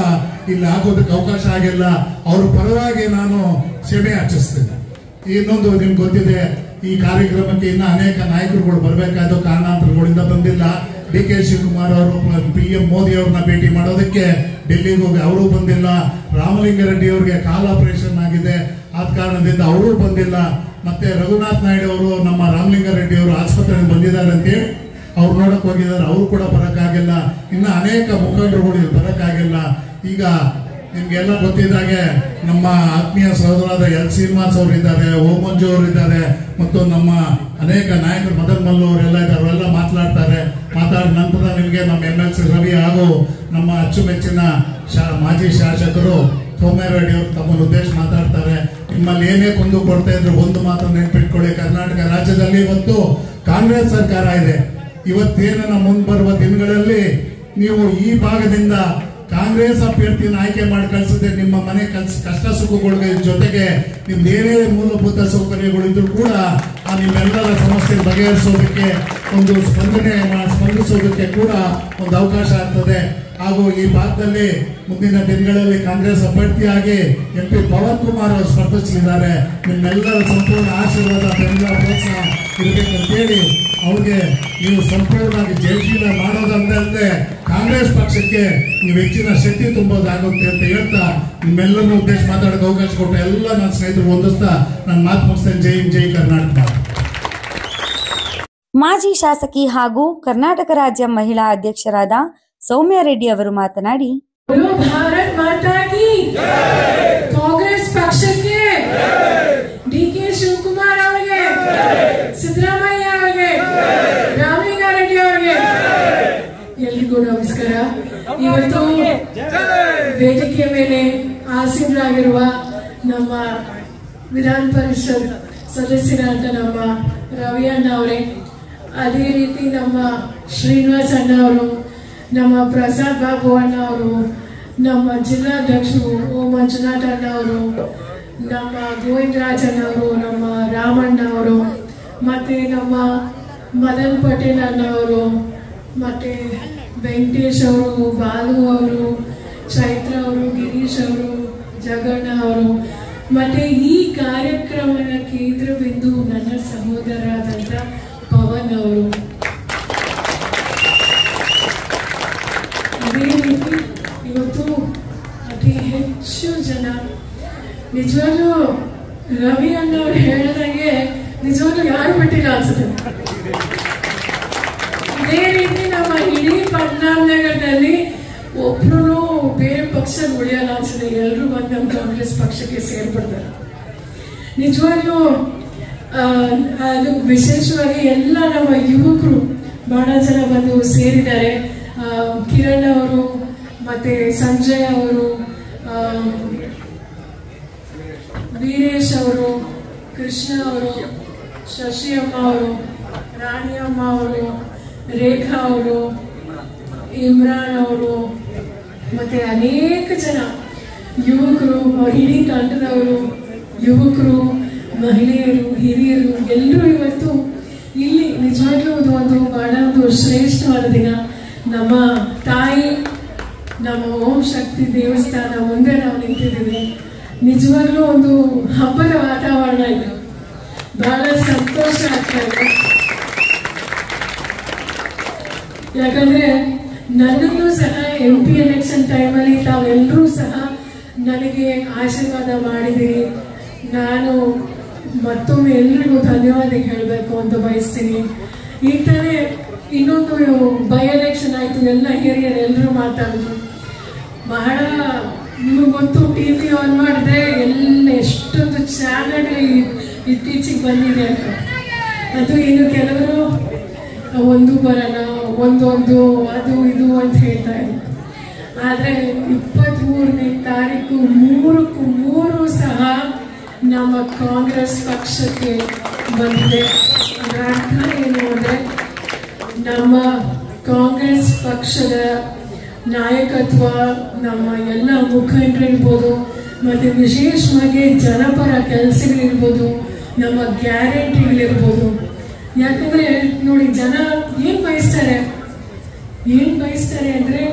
ಇಲ್ಲಿ ಹಾಕೋದಕ್ಕೆ ಅವಕಾಶ ಆಗಿಲ್ಲ. ಅವ್ರ ಪರವಾಗಿ ನಾನು ಕ್ಷಮೆ ಯಾಚಿಸ್ತೇನೆ. ಇನ್ನೊಂದು ನಿಮ್ಗೆ ಗೊತ್ತಿದೆ, ಈ ಕಾರ್ಯಕ್ರಮಕ್ಕೆ ಇನ್ನು ಅನೇಕ ನಾಯಕರುಗಳು ಬರಬೇಕಾದ ಕಾರಣಾಂತರಗಳಿಂದ ಬಂದಿಲ್ಲ. ಡಿ.ಕೆ. ಶಿವಕುಮಾರ್ ಅವರು PM ಮೋದಿ ಅವ್ರನ್ನ ಭೇಟಿ ಮಾಡೋದಕ್ಕೆ ಡೆಲ್ಲಿಗೆ ಹೋಗಿ ಅವರು ಬಂದಿಲ್ಲ. ರಾಮಲಿಂಗಾರೆಡ್ಡಿ ಅವರಿಗೆ ಕಾಲ್ ಆಪರೇಷನ್ ಆಗಿದೆ, ಆದ ಕಾರಣದಿಂದ ಅವರು ಬಂದಿಲ್ಲ. ಮತ್ತೆ ರಘುನಾಥ್ ನಾಯ್ಡು ಅವರು, ನಮ್ಮ ರಾಮಲಿಂಗಾರೆಡ್ಡಿ ಅವರು ಆಸ್ಪತ್ರೆಗೆ ಬಂದಿದ್ದಾರೆ ಅಂತೇಳಿ ಅವ್ರು ನೋಡಕ್ ಹೋಗಿದ್ದಾರೆ, ಅವರು ಕೂಡ ಬರೋಕ್ಕಾಗಿಲ್ಲ. ಇನ್ನು ಅನೇಕ ಮುಖಂಡರುಗಳು ಬರೋಕ್ಕಾಗಿಲ್ಲ. ಈಗ ನಿಮ್ಗೆಲ್ಲ ಗೊತ್ತಿದ್ದಾಗೆ ನಮ್ಮ ಆತ್ಮೀಯ ಸಹೋದರಾದ ಎಲ್ ಶ್ರೀನಿವಾಸ್ ಅವರು ಇದ್ದಾರೆ, ಓಂ ಮಂಜು ಅವರು ಇದ್ದಾರೆ, ಮತ್ತು ನಮ್ಮ ಅನೇಕ ನಾಯಕರು ಮದನ್ ಮಲ್ಲು ಅವರೆಲ್ಲ ಇದ್ದಾರೆ. ಅವರೆಲ್ಲ ಮಾತಾಡಿದ ನಂತರ ನಿಮಗೆ ನಮ್ಮ MLC ರವಿ ಹಾಗೂ ನಮ್ಮ ಅಚ್ಚುಮೆಚ್ಚಿನ ಮಾಜಿ ಶಾಸಕರು ಸೋಮ್ಯಾರೆಡ್ಡಿ ಅವರು ತಮ್ಮನ್ನು ಉದ್ದೇಶ ಮಾತಾಡ್ತಾರೆ. ನಿಮ್ಮಲ್ಲಿ ಏನೇ ಕುಂದು ಕೊಡ್ತಾ ಇದ್ರು ಒಂದು ಮಾತ್ರ ನೆನ್ಪಿಟ್ಕೊಳ್ಳಿ, ಕರ್ನಾಟಕ ರಾಜ್ಯದಲ್ಲಿ ಇವತ್ತು ಕಾಂಗ್ರೆಸ್ ಸರ್ಕಾರ ಇದೆ. ಇವತ್ತೇನ ಮುಂದೆ ಬರುವ ದಿನಗಳಲ್ಲಿ ನೀವು ಈ ಭಾಗದಿಂದ ಕಾಂಗ್ರೆಸ್ ಅಭ್ಯರ್ಥಿಯನ್ನು ಆಯ್ಕೆ ಮಾಡಿ ಕಳಿಸಿದ್ರೆ ನಿಮ್ಮ ಮನೆ ಕಷ್ಟ ಸುಖಗಳ ಜೊತೆಗೆ ನಿಮ್ದು ಏನೇ ಮೂಲಭೂತ ಸೌಕರ್ಯಗಳಿದ್ರು ಕೂಡ ಆ ನಿಮ್ಮೆಲ್ಲರ ಸಮಸ್ಯೆ ಬಗೆಹರಿಸೋದಕ್ಕೆ ಒಂದು ಸ್ಪಂದಿಸೋದಕ್ಕೆ ಕೂಡ ಒಂದು ಅವಕಾಶ ಆಗ್ತದೆ. ಹಾಗೂ ಈ ಭಾಗದಲ್ಲಿ ಮುಂದಿನ ದಿನಗಳಲ್ಲಿ ಕಾಂಗ್ರೆಸ್ ಅಭ್ಯರ್ಥಿಯಾಗಿ MP ಪವನ್ ಕುಮಾರ್ ಅವರು ಸ್ಪರ್ಧಿಸಲಿದ್ದಾರೆ. ನಿಮ್ಮೆಲ್ಲರ ಸಂಪೂರ್ಣ ಆಶೀರ್ವಾದ, ಬೆಂಬಲ, ಪ್ರೋತ್ಸಾಹ ಇರಬೇಕಂತೇಳಿ ಅವ್ರಿಗೆ ನೀವು ಸಂಪೂರ್ಣವಾಗಿ ಜಯಶೀಲ ಮಾಡೋದಲ್ಲದೆ ಕಾಂಗ್ರೆಸ್ ಪಕ್ಷಕ್ಕೆ ನೀವು ಹೆಚ್ಚಿನ ಶಕ್ತಿ ತುಂಬೋದಾಗುತ್ತೆ ಅಂತ ಹೇಳ್ತಾ ನಿಮ್ಮೆಲ್ಲರನ್ನು ಉದ್ದೇಶ ಮಾತಾಡೋಕೆ ಅವಕಾಶ ಕೊಟ್ಟ ಎಲ್ಲ ನನ್ನ ಸ್ನೇಹಿತರು ಹೊಂದಿಸ್ತಾ ನನ್ನ ಮಾತು ಮುಗಿಸ್ತೇನೆ. ಜೈ ಹಿಂದ್, ಜೈ ಕರ್ನಾಟಕ. ಮಾಜಿ ಶಾಸಕಿ ಹಾಗೂ ಕರ್ನಾಟಕ ರಾಜ್ಯ ಮಹಿಳಾ ಅಧ್ಯಕ್ಷರಾದ ಸೌಮ್ಯಾರೆಡ್ಡಿ ಅವರು ಮಾತನಾಡಿ, ಭಾರತ್ ಮಾತಾ ಕಿ ಕಾಂಗ್ರೆಸ್ ಪಕ್ಷಕ್ಕೆ DK ಶಿವಕುಮಾರ್ ಅವರಿಗೆ, ಸಿದ್ದರಾಮಯ್ಯ ಅವರಿಗೆ, ರಾಮಲಿಂಗಾರೆಡ್ಡಿ ಅವರಿಗೆ ಎಲ್ರಿಗೂ ನಮಸ್ಕಾರ. ಇವತ್ತು ವೇದಿಕೆಯ ಮೇಲೆ ಆಸೀನರಾಗಿರುವ ನಮ್ಮ ವಿಧಾನ ಪರಿಷತ್ ಸದಸ್ಯರಾದ ನಮ್ಮ ರವಿ ಅಣ್ಣ ಅವರೇ, ಅದೇ ರೀತಿ ನಮ್ಮ ಶ್ರೀನಿವಾಸ್ ಅಣ್ಣ ಅವರು, ನಮ್ಮ ಪ್ರಸಾದ್ ಬಾಬು ಅಣ್ಣ ಅವರು, ನಮ್ಮ ಜಿಲ್ಲಾಧ್ಯಕ್ಷರು ಓ ಮಂಜುನಾಥ್ ಅಣ್ಣ ಅವರು, ನಮ್ಮ ಗೋವಿಂದರಾಜ್ ಅಣ್ಣ ಅವರು, ನಮ್ಮ ರಾಮಣ್ಣ ಅವರು, ಮತ್ತೆ ನಮ್ಮ ಮದನ್ ಪಟೇಲ್ ಅಣ್ಣ ಅವರು, ಮತ್ತೆ ವೆಂಕಟೇಶ್ ಅವರು, ಬಾಲು ಅವರು, ಚೈತ್ರ ಅವರು, ಗಿರೀಶ್ ಅವರು, ಜಗಣ್ಣ ಅವರು, ಮತ್ತೆ ಈ ಕಾರ್ಯಕ್ರಮದ ಕೇಂದ್ರ ಬಿಂದು ನನ್ನ ಸಹೋದರರಾದಂಥ ಪವನ್ ಅವರು. ಅದೇ ರೀತಿ ಇವತ್ತು ಅತಿ ಹೆಚ್ಚು ಜನ ನಿಜವಾಗ್ಲೂ ರವಿ ಅಣ್ಣ ಅವ್ರು ಹೇಳಿದಾಗೆ ನಿಜವಾಗ್ಲೂ ಯಾರು ಬಿಟ್ಟಿಲ್ಲ ಅನ್ಸುತ್ತೆ. ಇದೇ ರೀತಿ ನಮ್ಮ ಇಡೀ ಪದ್ಮನಾಭನಗರದಲ್ಲಿ ಒಬ್ರು ಬೇರೆ ಪಕ್ಷ ಉಳಿಯಲ್ಲ ಅನ್ಸುತ್ತೆ. ಎಲ್ಲರೂ ಬಂದು ನಮ್ಮ ಕಾಂಗ್ರೆಸ್ ಪಕ್ಷಕ್ಕೆ ಸೇರ್ಬಿಡ್ತಾರೆ. ನಿಜವಾಗ್ಲೂ ಅದು ವಿಶೇಷವಾಗಿ ಎಲ್ಲ ನಮ್ಮ ಯುವಕರು ಬಹಳ ಜನ ಬಂದು ಸೇರಿದ್ದಾರೆ. ಕಿರಣ್ ಅವರು, ಮತ್ತೆ ಸಂಜಯ್ ಅವರು, ವೀರೇಶ್ ಅವರು, ಕೃಷ್ಣ ಅವರು, ಶಶಿ ಅಮ್ಮ ಅವರು, ರಾಣಿ ಅಮ್ಮ ಅವರು, ರೇಖಾ ಅವರು, ಇಮ್ರಾನ್ ಅವರು, ಮತ್ತೆ ಅನೇಕ ಜನ ಯುವಕರು, ಇಡೀ ತಂಡದವರು, ಯುವಕರು, ಮಹಿಳೆಯರು, ಹಿರಿಯರು ಎಲ್ಲರೂ ಇವತ್ತು ಇಲ್ಲಿ ನಿಜವಾಗ್ಲೂ ಒಂದು ಬಹಳ ಒಂದು ಶ್ರೇಷ್ಠವಾದ ದಿನ. ನಮ್ಮ ತಾಯಿ, ನಮ್ಮ ಓಂ ಶಕ್ತಿ ದೇವಸ್ಥಾನ ಮುಂದೆ ನಾವು ನಿಂತಿದ್ದೀವಿ. ನಿಜವಾಗ್ಲೂ ಒಂದು ಹಬ್ಬದ ವಾತಾವರಣ ಇದೆ. ಬಹಳ ಸಂತೋಷ ಆಗ್ತಾ ಇದೆ. ಯಾಕಂದ್ರೆ ನನ್ನನ್ನು ಸಹ MP ಎಲೆಕ್ಷನ್ ಟೈಮಲ್ಲಿ ತಾವೆಲ್ಲರೂ ಸಹ ನನಗೆ ಆಶೀರ್ವಾದ ಮಾಡಿದ್ದೀರಿ. ನಾನು ಮತ್ತೊಮ್ಮೆ ಎಲ್ರಿಗೂ ಧನ್ಯವಾದ ಹೇಳಬೇಕು ಅಂತ ಬಯಸ್ತೀನಿ. ಈಗ ತಾನೇ ಇನ್ನೊಂದು ಬೈ ಎಲೆಕ್ಷನ್ ಆಯ್ತು, ಎಲ್ಲ ಹಿರಿಯರು ಎಲ್ಲರೂ ಮಾತಾಡಿದ್ರು. ಬಹಳ ನಿಮಗೆ ಗೊತ್ತು, TV ಆನ್ ಮಾಡಿದ್ರೆ ಎಲ್ಲ ಎಷ್ಟೊಂದು ಚಾನಲ್ಗಳು ಇತ್ತೀಚೆಗೆ ಬಂದಿದೆ ಅಂತ. ಅದು ಇನ್ನು ಕೆಲವರು ಒಂದು ಬರೋಣ, ಒಂದೊಂದು ಅದು ಇದು ಅಂತ ಹೇಳ್ತಾ ಇದ್ರು. ಆದರೆ 23ನೇ ತಾರೀಕು 3ಕ್ಕೂ 3 ಸಹ ನಮ್ಮ ಕಾಂಗ್ರೆಸ್ ಪಕ್ಷಕ್ಕೆ ಬಂದಿದೆ. ಅದರ ಅರ್ಥ ಏನು ಅಂದರೆ, ನಮ್ಮ ಕಾಂಗ್ರೆಸ್ ಪಕ್ಷದ ನಾಯಕತ್ವ, ನಮ್ಮ ಎಲ್ಲ ಮುಖಂಡರಿರ್ಬೋದು, ಮತ್ತು ವಿಶೇಷವಾಗಿ ಜನಪರ ಕೆಲಸಗಳಿರ್ಬೋದು, ನಮ್ಮ ಗ್ಯಾರಂಟಿಗಳಿರ್ಬೋದು. ಯಾಕಂದರೆ ನೋಡಿ, ಜನ ಏನು ಬಯಸ್ತಾರೆ ಅಂದರೆ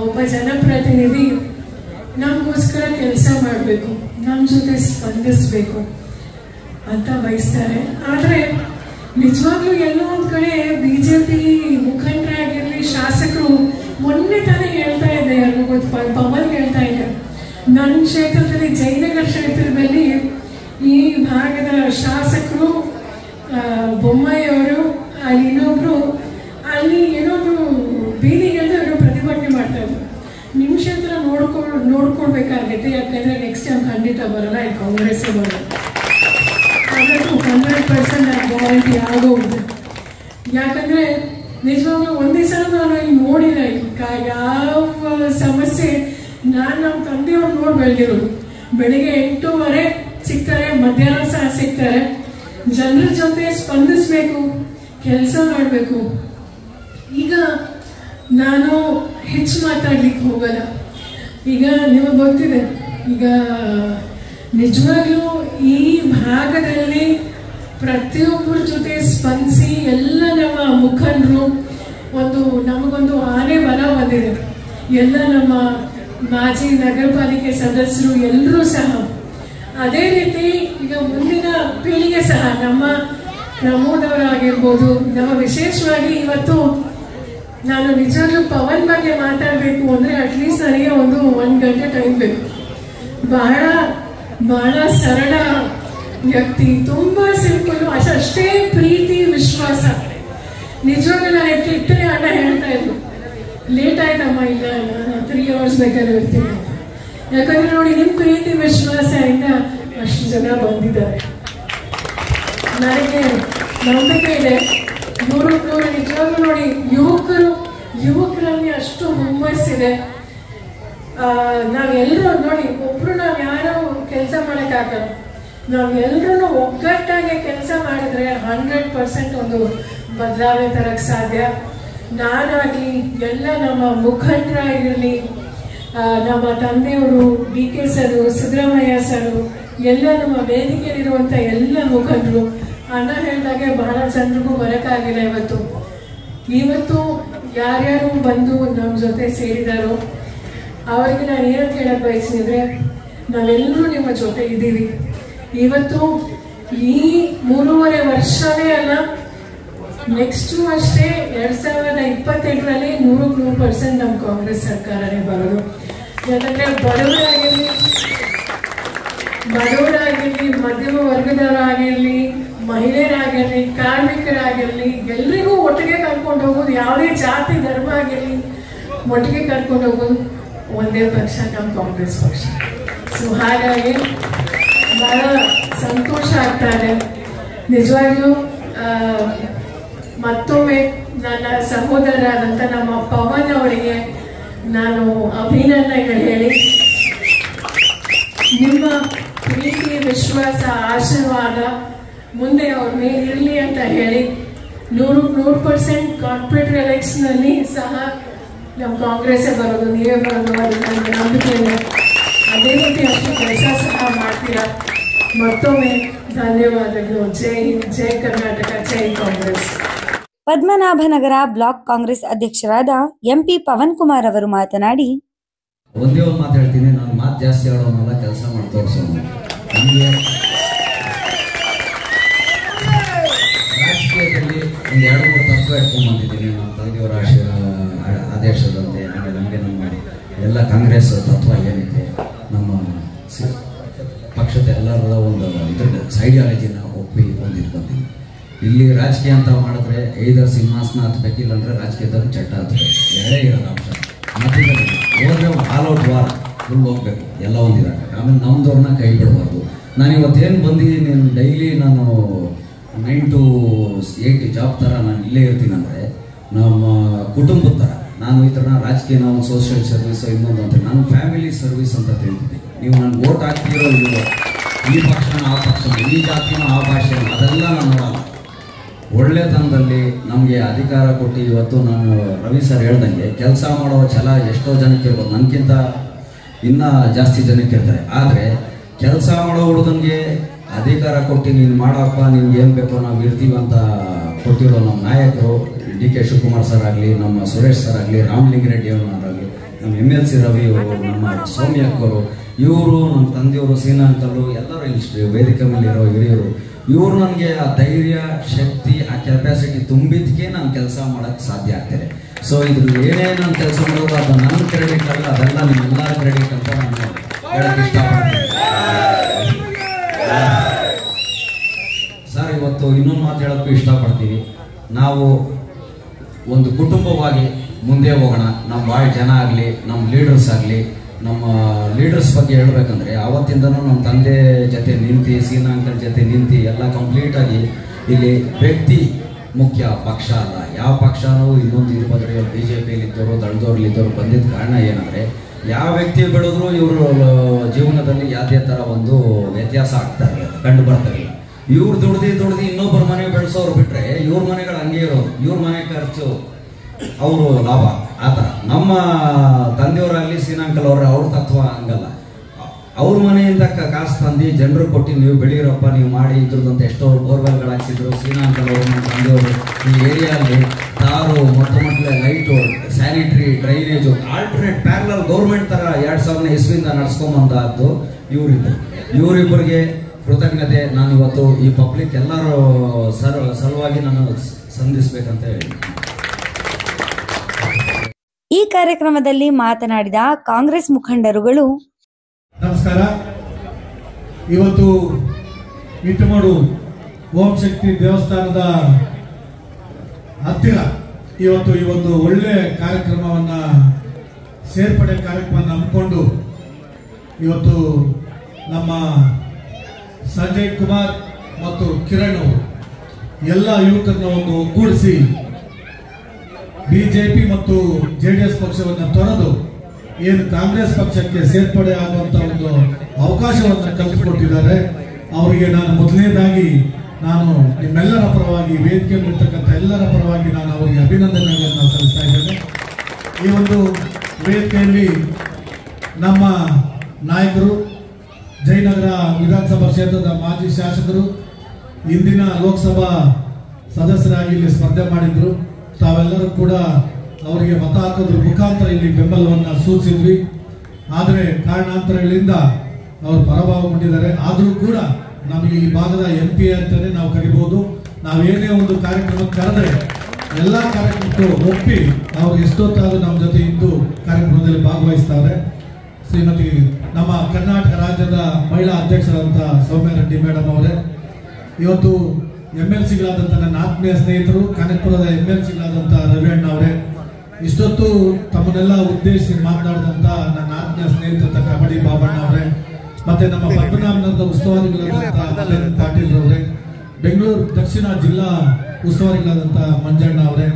ಒಬ್ಬ ಜನಪ್ರತಿನಿಧಿ ನಮಗೋಸ್ಕರ ಕೆಲಸ ಮಾಡಬೇಕು, ನಮ್ಮ ಜೊತೆ ಸ್ಪಂದಿಸಬೇಕು ಅಂತ ಬಯಸ್ತಾರೆ. ಆದರೆ ನಿಜವಾಗ್ಲೂ ಎಲ್ಲೋ ಒಂದು ಕಡೆ BJP ಮುಖಂಡರಾಗಿರಲಿ, ಶಾಸಕರು ಮೊನ್ನೆ ತಾನೇ ಹೇಳ್ತಾ ಇದೆ, ಪವನ್ ಹೇಳ್ತಾ ಇದೆ, ನನ್ನ ಕ್ಷೇತ್ರದಲ್ಲಿ ಜಯನಗರ ಕ್ಷೇತ್ರದಲ್ಲಿ ಈ ಭಾಗದ ಶಾಸಕರು ಬೊಮ್ಮಾಯಿ ಅವರು, ಅಲ್ಲಿ ಇನ್ನೊಬ್ರು ಅಲ್ಲಿ ಏನೊಂದು ಬೀದಿಗೆಲ್ದು ಏನೋ ಪ್ರತಿಭಟನೆ ಮಾಡ್ತಾ ಇದ್ರು. ನಿಮಿಷ ಹತ್ರ ನೋಡ್ಕೊಳ್ಬೇಕಾಗೈತೆ, ಯಾಕಂದ್ರೆ ನೆಕ್ಸ್ಟ್ ಟೈಮ್ ಖಂಡಿತ ಬರಲ್ಲ, ಈ ಕಾಂಗ್ರೆಸ್ಸೇ ಬರಲ್ಲ. ಅದಕ್ಕೂ 100% ಗ್ಯಾರಂಟಿ ಆಗೋಗಿದೆ. ಯಾಕಂದ್ರೆ ನಿಜವಾಗ್ಲೂ ಒಂದೇ ಸಲ ನಾನು ಇಲ್ಲಿ ನೋಡಿಲ್ಲ ಯಾವ ಸಮಸ್ಯೆ. ನಾನು ನಮ್ಮ ತಂದೆಯವ್ರು ನೋಡಿ ಬೆಳೆದಿರೋದು. ಬೆಳಿಗ್ಗೆ 8:30 ಸಿಗ್ತಾರೆ, ಮಧ್ಯಾಹ್ನ ಸಹ ಸಿಗ್ತಾರೆ. ಜನರ ಜೊತೆ ಸ್ಪಂದಿಸ್ಬೇಕು, ಕೆಲಸ ಮಾಡಬೇಕು. ಈಗ ನಾನು ಹೆಚ್ಚು ಮಾತಾಡ್ಲಿಕ್ಕೆ ಹೋಗಲ್ಲ. ಈಗ ನಿಮಗೆ ಗೊತ್ತಿದೆ, ಈಗ ನಿಜವಾಗ್ಲೂ ಈ ಭಾಗದಲ್ಲಿ ಪ್ರತಿಯೊಬ್ಬರ ಜೊತೆ ಸ್ಪಂದಿಸಿ ಎಲ್ಲ ನಮ್ಮ ಮುಖಂಡರು ನಮಗೊಂದು ಆನೆ ಬಲ ಬಂದಿದೆ. ಎಲ್ಲ ನಮ್ಮ ಮಾಜಿ ನಗರ ಪಾಲಿಕೆ ಸದಸ್ಯರು ಎಲ್ಲರೂ ಸಹ ಅದೇ ರೀತಿ ಈಗ ಮುಂದಿನ ಪೀಳಿಗೆ ಸಹ ನಮ್ಮ ಪ್ರಮೋದ್ ಅವರಾಗಿರ್ಬೋದು. ನಮ್ಮ ವಿಶೇಷವಾಗಿ ಇವತ್ತು ನಾನು ನಿಜವಾಗ್ಲೂ ಪವನ್ ಬಗ್ಗೆ ಮಾತಾಡಬೇಕು ಅಂದರೆ ಅಟ್ಲೀಸ್ಟ್ ನನಗೆ 1 ಗಂಟೆ ಟೈಮ್ ಬೇಕು. ಬಹಳ ಬಹಳ ಸರಳ ವ್ಯಕ್ತಿ, ತುಂಬಾ ಸಿಂಪಲ್, ಅಷ್ಟೇ ಪ್ರೀತಿ ವಿಶ್ವಾಸ. ನಿಜವಾಗ್ಲೂ ನಾನು ಇಟ್ಟರೆ ಅಣ್ಣ ಹೇಳ್ತಾ ಇದ್ರು, ಲೇಟ್ ಆಯ್ತಮ್ಮ, ಇಲ್ಲ ನಾನು 3 hours ಬೇಕಾದ್ರೆ ಇರ್ತೀನಿ. ಯಾಕಂದ್ರೆ ನೋಡಿ, ನಿಮ್ಮ ಪ್ರೀತಿ ವಿಶ್ವಾಸದಿಂದ ಅಷ್ಟು ಜನ ಬಂದಿದ್ದಾರೆ. ನನಗೆ ನಂಬಿಕೆ ಇದೆ, 100 ನಿಜವಾಗ್ಲೂ ನೋಡಿ, ಯುವಕರಲ್ಲಿ ಅಷ್ಟು ಹುಮ್ಮಸ್ಸಿದೆ. ನಾವೆಲ್ಲರೂ ನೋಡಿ, ಒಬ್ರು ನಾವ್ ಯಾರು ಕೆಲಸ ಮಾಡಕ್ಕಾಗಲ್ಲ. ನಾವೆಲ್ಲರೂ ಒಗ್ಗಟ್ಟಾಗಿ ಕೆಲಸ ಮಾಡಿದ್ರೆ 100% ಒಂದು ಬದಲಾವಣೆ ತರಕ್ ಸಾಧ್ಯ. ನಾನಾಗ್ಲಿ, ಎಲ್ಲ ನಮ್ಮ ಮುಖಂಡರಾಗಿರ್ಲಿ, ನಮ್ಮ ತಂದೆಯವರು DK ಸರ್, ಸಿದ್ದರಾಮಯ್ಯ ಸರ್, ಎಲ್ಲ ನಮ್ಮ ವೇದಿಕೆಯಲ್ಲಿರುವಂತ ಎಲ್ಲ ಮುಖಂಡರು. ಅಣ್ಣ ಹೇಳಿದಾಗೆ ಬಹಳ ಜನರಿಗೂ ಬರಕ್ಕಾಗಿಲ್ಲ. ಇವತ್ತು ಯಾರ್ಯಾರು ಬಂದು ನಮ್ಮ ಜೊತೆ ಸೇರಿದಾರೋ ಅವರಿಗೆ ನಾನು ಏನು ಕೇಳಕ್ ಬಯಸಿದ್ರೆ, ನಾವೆಲ್ಲರೂ ನಿಮ್ಮ ಜೊತೆ ಇದ್ದೀವಿ. ಇವತ್ತು ಈ 3.5 ವರ್ಷನೇ ಅಲ್ಲ, ನೆಕ್ಸ್ಟ್ ಅಷ್ಟೇ 2028ರಲ್ಲಿ 100% ನಮ್ಮ ಕಾಂಗ್ರೆಸ್ ಸರ್ಕಾರನೇ ಬರೋದು. ಯಾಕಂದ್ರೆ ಬಡವರಾಗಿರ್ಲಿ, ಮಧ್ಯಮ ವರ್ಗದವರಾಗಿರ್ಲಿ, ಮಹಿಳೆಯರಾಗಿರ್ಲಿ, ಕಾರ್ಮಿಕರಾಗಿರ್ಲಿ, ಎಲ್ರಿಗೂ ಒಟ್ಟಿಗೆ ಕರ್ಕೊಂಡು ಹೋಗೋದು, ಯಾವುದೇ ಜಾತಿ ಧರ್ಮ ಆಗಿರ್ಲಿ ಒಟ್ಟಿಗೆ ಕರ್ಕೊಂಡು ಹೋಗೋದು ಒಂದೇ ಪಕ್ಷ, ನಮ್ಮ ಕಾಂಗ್ರೆಸ್ ಪಕ್ಷ. ಸೊ ಹಾಗಾಗಿ ಬಹಳ ಸಂತೋಷ ಆಗ್ತಾ ಇದೆ. ನಿಜವಾಗ್ಲೂ ಮತ್ತೊಮ್ಮೆ ನನ್ನ ಸಹೋದರರಾದಂಥ ನಮ್ಮ ಪವನ್ ಅವರಿಗೆ ನಾನು ಅಭಿನಂದನೆಗಳು ಹೇಳಿ, ನಿಮ್ಮ ಪ್ರೀತಿ ವಿಶ್ವಾಸ ಆಶೀರ್ವಾದ ಮುಂದೆ ಅವ್ರ ಮೇಲೆ ಇರಲಿ ಅಂತ ಹೇಳಿ, 100% ಕಾರ್ಪೊರೇಟರ್ ಎಲೆಕ್ಷನ್ ಅಲ್ಲಿ ಸಹ ನಮ್ಮ ಕಾಂಗ್ರೆಸ್ಸೇ ಬರೋದು, ನೀವೇ ಬರೋದು ನನ್ನ ನಂಬಿಕೆ ಇದೆ. ಅದೇ ರೀತಿ ಅಷ್ಟು ಕೆಲಸ ಸಹ ಮಾಡ್ತೀರಾ. ಮತ್ತೊಮ್ಮೆ ಧನ್ಯವಾದಗಳು. ಜೈ ಹಿಂದ್, ಜೈ ಕರ್ನಾಟಕ, ಜೈ ಕಾಂಗ್ರೆಸ್. ಪದ್ಮನಾಭನಗರ ಬ್ಲಾಕ್ ಕಾಂಗ್ರೆಸ್ ಅಧ್ಯಕ್ಷರಾದ MP ಪವನ್ ಕುಮಾರ್ ಅವರು ಮಾತನಾಡಿ, ಒಂದೇ ಒಂದು ಮಾತು ಹೇಳ್ತೀನಿ, ನಾನು ಮಾತು ಜಾಸ್ತಿ ಹೇಳೋನಲ್ಲ, ಕೆಲಸ ಮಾಡಿ ತೋರಿಸೋನು. ನಮಗೆ ರಾಜಕೀಯದಲ್ಲಿ ಒಂದು 2-3 ತತ್ವ ಇಟ್ಕೊಂಡ್ಬಂದಿದ್ದೀನಿ. ನಮ್ಮ ತಂದೆಯವರ ಆದೇಶದಂತೆ ನಮಗೆ ನಮ್ಮ ಎಲ್ಲ ಕಾಂಗ್ರೆಸ್ ತತ್ವ ಏನಿದೆ, ನಮ್ಮ ಪಕ್ಷದ ಎಲ್ಲರ ಒಂದು ಐಡಿಯಾಲಜಿನ ಒಪ್ಪಿ ಹೊಂದಿಟ್ಕೊಂತೀನಿ. ಇಲ್ಲಿ ರಾಜಕೀಯ ಅಂತ ಮಾಡಿದ್ರೆ ಐದರ ಸಿಂಹಾಸನ ಹತ್ಬೇಕಿಲ್ಲ ಅಂದರೆ ರಾಜಕೀಯದಲ್ಲಿ ಚಟ್ಟ ಹತ್ಬೇಕು, ಎರಡೇ ಇರೋದು ಅಂಶ. ಮಧ್ಯದಲ್ಲಿ ಹೋದ್ರೆ ಆಲ್ ಔಟ್ ವಾರ್ ಫುಲ್ ಹೋಗ್ಬೇಕು, ಎಲ್ಲ ಒಂದಿದಾಗ. ಆಮೇಲೆ ನಮ್ಮದವ್ರನ್ನ ಕೈ ಬಿಡಬಾರ್ದು. ನಾನು ಇವತ್ತೇನು ಬಂದಿದ್ದೀನಿ, ಡೈಲಿ ನಾನು 9 to 8 ಜಾಬ್ ಥರ ನಾನು ಇಲ್ಲೇ ಇರ್ತೀನಿ ಅಂದರೆ ನಮ್ಮ ಕುಟುಂಬದ ಥರ. ನಾನು ಈ ಥರ ರಾಜಕೀಯ, ನಾವು ಸೋಷಿಯಲ್ ಸರ್ವಿಸ್ ಇನ್ನೊಂದು ಅಂತ, ನಾನು ಫ್ಯಾಮಿಲಿ ಸರ್ವಿಸ್ ಅಂತ ತಿಳ್ತೀನಿ. ನೀವು ನನಗೆ ವೋಟ್ ಹಾಕ್ತಿರೋ ಇಲ್ಲೋ, ಈ ಪಕ್ಷನ ಆ ಪಕ್ಷನ, ಈ ಜಾತಿನ ಆ ಭಾಷೆನ, ಅದೆಲ್ಲ ನಾನು ನೋಡಲ್ಲ. ಒಳ್ಳೆತನದಲ್ಲಿ ನಮಗೆ ಅಧಿಕಾರ ಕೊಟ್ಟು ಇವತ್ತು ನಾನು ರವಿ ಸರ್ ಹೇಳ್ದಂಗೆ ಕೆಲಸ ಮಾಡೋ ಛಲ ಎಷ್ಟೋ ಜನಕ್ಕೆ ಇರ್ಬೋದು, ನನಗಿಂತ ಇನ್ನೂ ಜಾಸ್ತಿ ಜನಕ್ಕೆ ಇರ್ತಾರೆ. ಆದರೆ ಕೆಲಸ ಮಾಡೋ ಹುಡುಗನಿಗೆ ಅಧಿಕಾರ ಕೊಟ್ಟು ನೀನು ಮಾಡಪ್ಪ, ನಿನ್ಗೆ ಏನು ಬೇಕೋ ನಾವು ಇರ್ತೀವಿ ಅಂತ ಕೊಟ್ಟಿರೋ ನಮ್ಮ ನಾಯಕರು DK ಶಿವಕುಮಾರ್ ಸರ್ ಆಗಲಿ, ನಮ್ಮ ಸುರೇಶ್ ಸರ್ ಆಗಲಿ, ರಾಮಲಿಂಗರೆಡ್ಡಿ ಅವರಾಗಲಿ, ನಮ್ಮ MLC ರವಿ ಅವರು, ನಮ್ಮ ಸೌಮ್ಯಕ್ಕವರು, ಇವರು ನಮ್ಮ ತಂದೆಯವರು, ಸೀನಾ ಅಂಕಲ್ಲು, ಎಲ್ಲರೂ ಇಲ್ಲಿ ವೇದಿಕೆ ಮೇಲಿರೋ ಹಿರಿಯರು, ಇವರು ನನಗೆ ಆ ಧೈರ್ಯ, ಶಕ್ತಿ, ಆ ಕೆಪಾಸಿಟಿ ತುಂಬಿದ್ದಕ್ಕೆ ನಾನು ಕೆಲಸ ಮಾಡೋಕ್ಕೆ ಸಾಧ್ಯ ಆಗ್ತದೆ. ಸೊ ಇದ್ರಲ್ಲಿ ಏನೇ ನಾನು ಕೆಲಸ ಮಾಡೋದು ಅದು ನನ್ನ ಕ್ರೆಡಿಟ್ ಅಲ್ಲ, ಅದೆಲ್ಲ ನಿಮ್ಮೆಲ್ಲರ ಕ್ರೆಡಿಟ್ ಅಂತ ನಾನು ಹೇಳಕ್ಕೆ ಇಷ್ಟಪಡ್ತೀನಿ. ಇನ್ನೊಂದು ಮಾತು ಹೇಳೋಕ್ಕೂ ಇಷ್ಟಪಡ್ತೀವಿ. ನಾವು ಒಂದು ಕುಟುಂಬವಾಗಿ ಮುಂದೆ ಹೋಗೋಣ. ನಮ್ಮ ಭಾಳ ಜನ ಆಗಲಿ, ನಮ್ಮ ಲೀಡರ್ಸ್ ಆಗಲಿ, ನಮ್ಮ ಲೀಡರ್ಸ್ ಬಗ್ಗೆ ಹೇಳ್ಬೇಕಂದ್ರೆ ಆವತ್ತಿಂದನೂ ನಮ್ಮ ತಂದೆ ಜೊತೆ ನಿಂತು, ಸೀನಾ ಅಂಕಲ್ ಜೊತೆ ನಿಂತು ಎಲ್ಲ ಕಂಪ್ಲೀಟಾಗಿ ಇಲ್ಲಿ ವ್ಯಕ್ತಿ ಮುಖ್ಯ, ಪಕ್ಷ ಅಲ್ಲ. ಯಾವ ಪಕ್ಷನೂ ಇನ್ನೊಂದು ಇರ್ಬೋದ್ರೆ BJPಯಲ್ಲಿದ್ದವರು, ದಳದವ್ರಲ್ಲಿದ್ದವರು ಬಂದಿದ್ದ ಕಾರಣ ಏನಂದರೆ ಯಾವ ವ್ಯಕ್ತಿ ಬೆಳೆದ್ರು ಇವರು ಜೀವನದಲ್ಲಿ ಯಾವುದೇ ಥರ ಒಂದು ವ್ಯತ್ಯಾಸ ಆಗ್ತಾರೆ, ಕಂಡು ಬರ್ತಾರೆ. ಇವ್ರು ದುಡ್ದು ಇನ್ನೊಬ್ಬರ ಮನೆ ಬೆಳೆಸೋರು ಬಿಟ್ಟರೆ ಇವ್ರ ಮನೆಗಳು ಹಂಗೆ ಇರೋದು, ಇವ್ರ ಮನೆ ಖರ್ಚು ಅವರು ಲಾಭ, ಆ ಥರ. ನಮ್ಮ ತಂದೆಯವರಾಗಲಿ, ಸೀನಾಂಕಲ್ ಅವ್ರ ತತ್ವ ಹಂಗಲ್ಲ. ಅವ್ರ ಮನೆಯಿಂದ ಕಾಸು ತಂದು ಜನರು ಕೊಟ್ಟು ನೀವು ಬೆಳೀರಪ್ಪ, ನೀವು ಮಾಡಿ ಇದ್ರದಂತ ಎಷ್ಟೋ ಬೋರ್ವೆಲ್ಗಳು ಹಾಕ್ಸಿದ್ರು. ಸೀನಾಂಕಲ್ ಅವರು, ನಮ್ಮ ತಂದೆಯವರು ಈ ಏರಿಯಾದಲ್ಲಿ ತಾರು, ಮೊತ್ತಮಟ್ಟಲೆ light, sanitary, drainage, alternate parallel government ಥರ 2000ನೇ ಇಸ್ವಿಯಿಂದ ನಡ್ಸ್ಕೊಂಬಂದದ್ದು ಇವರಿಬ್ಬರಿಗೆ ಕೃತಜ್ಞತೆ. ನಾನು ಇವತ್ತು ಈ ಪಬ್ಲಿಕ್ ಎಲ್ಲರೂ ಸಲುವಾಗಿ ನಾನು ಸಂಧಿಸ್ಬೇಕಂತ ಹೇಳಿ. ಈ ಕಾರ್ಯಕ್ರಮದಲ್ಲಿ ಮಾತನಾಡಿದ ಕಾಂಗ್ರೆಸ್ ಮುಖಂಡರುಗಳು, ನಮಸ್ಕಾರ. ಇವತ್ತು ಇಟ್ಟಮಡು ಓಂ ಶಕ್ತಿ ದೇವಸ್ಥಾನದ ಹತ್ತಿರ ಇವತ್ತು ಈ ಒಂದು ಒಳ್ಳೆ ಕಾರ್ಯಕ್ರಮವನ್ನ, ಸೇರ್ಪಡೆ ಕಾರ್ಯಕ್ರಮವನ್ನು ಹಮ್ಮಿಕೊಂಡು ಇವತ್ತು ನಮ್ಮ ಸಂಜಯ್ ಕುಮಾರ್ ಮತ್ತು ಕಿರಣ್ ಅವರು ಎಲ್ಲ ಯುವಕರನ್ನ ಒಂದು ಒಗ್ಗೂಡಿಸಿ ಬಿಜೆಪಿ ಮತ್ತು JDS ಪಕ್ಷವನ್ನು ತೊರೆದು ಏನು ಕಾಂಗ್ರೆಸ್ ಪಕ್ಷಕ್ಕೆ ಸೇರ್ಪಡೆ ಆಗುವಂತ ಒಂದು ಅವಕಾಶವನ್ನು ಕಲ್ಪಿಸಿಕೊಟ್ಟಿದ್ದಾರೆ. ಅವರಿಗೆ ನಾನು ಮೊದಲನೇದಾಗಿ ನಿಮ್ಮೆಲ್ಲರ ಪರವಾಗಿ, ವೇದಿಕೆ ಇರ್ತಕ್ಕಂಥ ಎಲ್ಲರ ಪರವಾಗಿ ನಾನು ಅವರಿಗೆ ಅಭಿನಂದನೆಗಳನ್ನು ಸಲ್ಲಿಸ್ತಾ ಇದ್ದೇನೆ. ಈ ಒಂದು ವೇದಿಕೆಯಲ್ಲಿ ನಮ್ಮ ನಾಯಕರು, ಜಯನಗರ ವಿಧಾನಸಭಾ ಕ್ಷೇತ್ರದ ಮಾಜಿ ಶಾಸಕರು, ಇಂದಿನ ಲೋಕಸಭಾ ಸದಸ್ಯರಾಗಿ ಇಲ್ಲಿ ಸ್ಪರ್ಧೆ ಮಾಡಿದ್ರು. ತಾವೆಲ್ಲರೂ ಕೂಡ ಅವರಿಗೆ ಮತ ಹಾಕೋದ್ರ ಮುಖಾಂತರ ಇಲ್ಲಿ ಬೆಂಬಲವನ್ನು ಸೂಚಿಸಿದ್ವಿ. ಆದರೆ ಕಾರಣಾಂತರಗಳಿಂದ ಅವರು ಪರಾಭವಗೊಂಡಿದ್ದಾರೆ. ಆದರೂ ಕೂಡ ನಮಗೆ ಈ ಭಾಗದ MP ಅಂತಾನೆ ನಾವು ಕರಿಬಹುದು. ನಾವೇನೇ ಒಂದು ಕಾರ್ಯಕ್ರಮ ಕರೆದ್ರೆ ಎಲ್ಲ ಕಾರ್ಯಕ್ರಮಕ್ಕೂ ಒಪ್ಪಿ ಅವರು ಎಷ್ಟೊತ್ತಾದರೂ ನಮ್ಮ ಜೊತೆ ಇದ್ದು ಕಾರ್ಯಕ್ರಮದಲ್ಲಿ ಭಾಗವಹಿಸ್ತಾರೆ. ಶ್ರೀಮತಿ ನಮ್ಮ ಕರ್ನಾಟಕ ರಾಜ್ಯದ ಮಹಿಳಾ ಅಧ್ಯಕ್ಷರಾದಂಥ ಸೌಮ್ಯ ರೆಡ್ಡಿ ಮೇಡಮ್ ಅವರೇ, ಇವತ್ತು MLCಗಳಾದಂಥ ನನ್ನ ಆತ್ಮೀಯ ಸ್ನೇಹಿತರು, ಕನಕಪುರದ MLCಗಳಾದಂಥ ರವಿಯಣ್ಣ ಅವರೇ, ಇಷ್ಟೊತ್ತು ತಮ್ಮನ್ನೆಲ್ಲ ಉದ್ದೇಶಿಸಿ ಮಾತನಾಡಿದಂಥ ನನ್ನ ಆತ್ಮೀಯ ಸ್ನೇಹಿತ ಕಬಡ್ಡಿ ಬಾಬಣ್ಣ ಅವರೇ, ಮತ್ತೆ ನಮ್ಮ ಪದ್ಮನಾಭನಗರದ ಉಸ್ತುವಾರಿಗಳಾದಂಥ ಮಲ್ಲೇಂದ್ರ ಪಾಟೀಲ್ ಅವರೇ, ಬೆಂಗಳೂರು ದಕ್ಷಿಣ ಜಿಲ್ಲಾ ಉಸ್ತುವಾರಿಗಳಾದಂಥ ಮಂಜಣ್ಣ ಅವರೇ,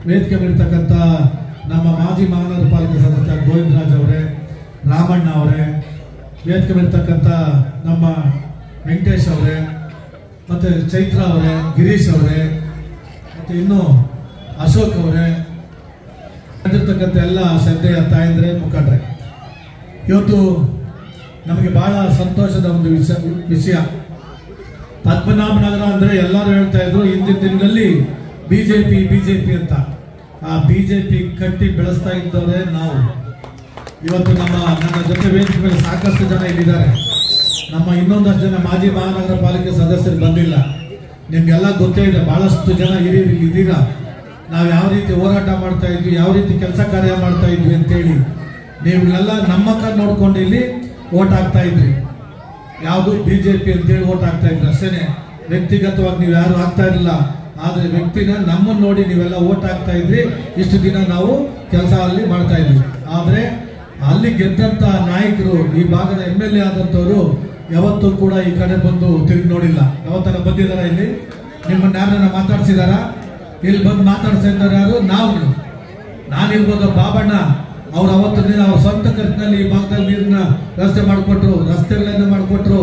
ವೇದಿಕೆ ಮೇಲಿರ್ತಕ್ಕಂಥ ನಮ್ಮ ಮಾಜಿ ಮಹಾನಗರ ಪಾಲಿಕೆ ಸದಸ್ಯ ಗೋವಿಂದರಾಜ್ ಅವರೇ, ರಾಮಣ್ಣ ಅವರೇ, ವೇದಿಕೆ ಮೇಲಿರ್ತಕ್ಕಂಥ ನಮ್ಮ ವೆಂಕಟೇಶ್ ಅವರೇ, ಮತ್ತೆ ಚೈತ್ರ ಅವರೇ, ಗಿರೀಶ್ ಅವರೇ, ಮತ್ತೆ ಇನ್ನು ಅಶೋಕ್ ಅವರೇ, ಬಂದಿರ್ತಕ್ಕಂಥ ಎಲ್ಲ ಶ್ರದ್ಧೆಯ ತಾಯಂದ್ರೆ, ಮುಖಂಡ್ರೆ, ಇವತ್ತು ನಮಗೆ ಬಹಳ ಸಂತೋಷದ ಒಂದು ವಿಷಯ. ಪದ್ಮನಾಭನಗರ ಅಂದ್ರೆ ಎಲ್ಲರೂ ಹೇಳ್ತಾ ಇದ್ರು ಹಿಂದಿನ ದಿನಗಳಲ್ಲಿ ಬಿಜೆಪಿ ಅಂತ. ಆ ಬಿಜೆಪಿ ಕಟ್ಟಿ ಬೆಳೆಸ್ತಾ ಇದ್ದವರೇ ನಾವು. ಇವತ್ತು ನನ್ನ ಜೊತೆ ವೇದಿಕೆ ಮೇಲೆ ಸಾಕಷ್ಟು ಜನ ಇಲ್ಲಿದ್ದಾರೆ. ನಮ್ಮ ಇನ್ನೊಂದಷ್ಟು ಜನ ಮಾಜಿ ಮಹಾನಗರ ಪಾಲಿಕೆ ಸದಸ್ಯರು ಬಂದಿಲ್ಲ. ನಿಮ್ಗೆಲ್ಲ ಗೊತ್ತೇ ಇದೆ, ಬಹಳಷ್ಟು ಜನ ಹಿರಿಯರು ಇದ್ದೀರಾ. ನಾವು ಯಾವ ರೀತಿ ಹೋರಾಟ ಮಾಡ್ತಾ ಇದ್ವಿ, ಯಾವ ರೀತಿ ಕೆಲಸ ಕಾರ್ಯ ಮಾಡ್ತಾ ಇದ್ವಿ ಅಂತೇಳಿ ನೀವುಗಳೆಲ್ಲ ನಮ್ಮ ಕಡೆ ನೋಡ್ಕೊಂಡು ಇಲ್ಲಿ ಓಟ್ ಹಾಕ್ತಾ ಇದ್ರಿ. ಯಾವುದು ಬಿಜೆಪಿ ಅಂತೇಳಿ ಓಟ್ ಹಾಕ್ತಾ ಇದ್ರಿ ಅಷ್ಟೇನೆ. ವ್ಯಕ್ತಿಗತವಾಗಿ ನೀವು ಯಾರು ಹಾಕ್ತಾ ಇರಲಿಲ್ಲ. ಆದ್ರೆ ವ್ಯಕ್ತಿನ ನಮ್ಮನ್ನು ನೋಡಿ ನೀವೆಲ್ಲ ಓಟ್ ಹಾಕ್ತಾ ಇದ್ರಿ. ಇಷ್ಟು ದಿನ ನಾವು ಕೆಲಸ ಅಲ್ಲಿ ಮಾಡ್ತಾ ಇದ್ವಿ. ಆದ್ರೆ ಅಲ್ಲಿ ಗೆದ್ದಂತ ನಾಯಕರು, ಈ ಭಾಗದ MLA ಆದಂತವರು ಯಾವತ್ತೂ ಕೂಡ ಈ ಕಡೆ ಬಂದು ತಿರುಗಿ ನೋಡಿಲ್ಲ. ಯಾವತ್ತನ ಬಂದಿದಾರ ಇಲ್ಲಿ? ನಿಮ್ಮನ್ನ ಯಾರನ್ನ ಮಾತಾಡ್ಸಿದಾರ? ಇಲ್ಲಿ ಬಂದು ಮಾತಾಡ್ತಾ ಇದ್ದಾರೆ ಯಾರು? ನಾನಿರ್ಬೋದು, ಬಾಬಣ್ಣ ಅವ್ರು ಅವತ್ತು ದಿನ ಅವ್ರ ಸ್ವಂತ ಖರ್ಚಿನಲ್ಲಿ ಈ ಭಾಗದಲ್ಲಿ ನೀರಿನ ವ್ಯವಸ್ಥೆ ಮಾಡಿಕೊಟ್ರು, ರಸ್ತೆಗಳನ್ನು ಮಾಡಿಕೊಟ್ರು.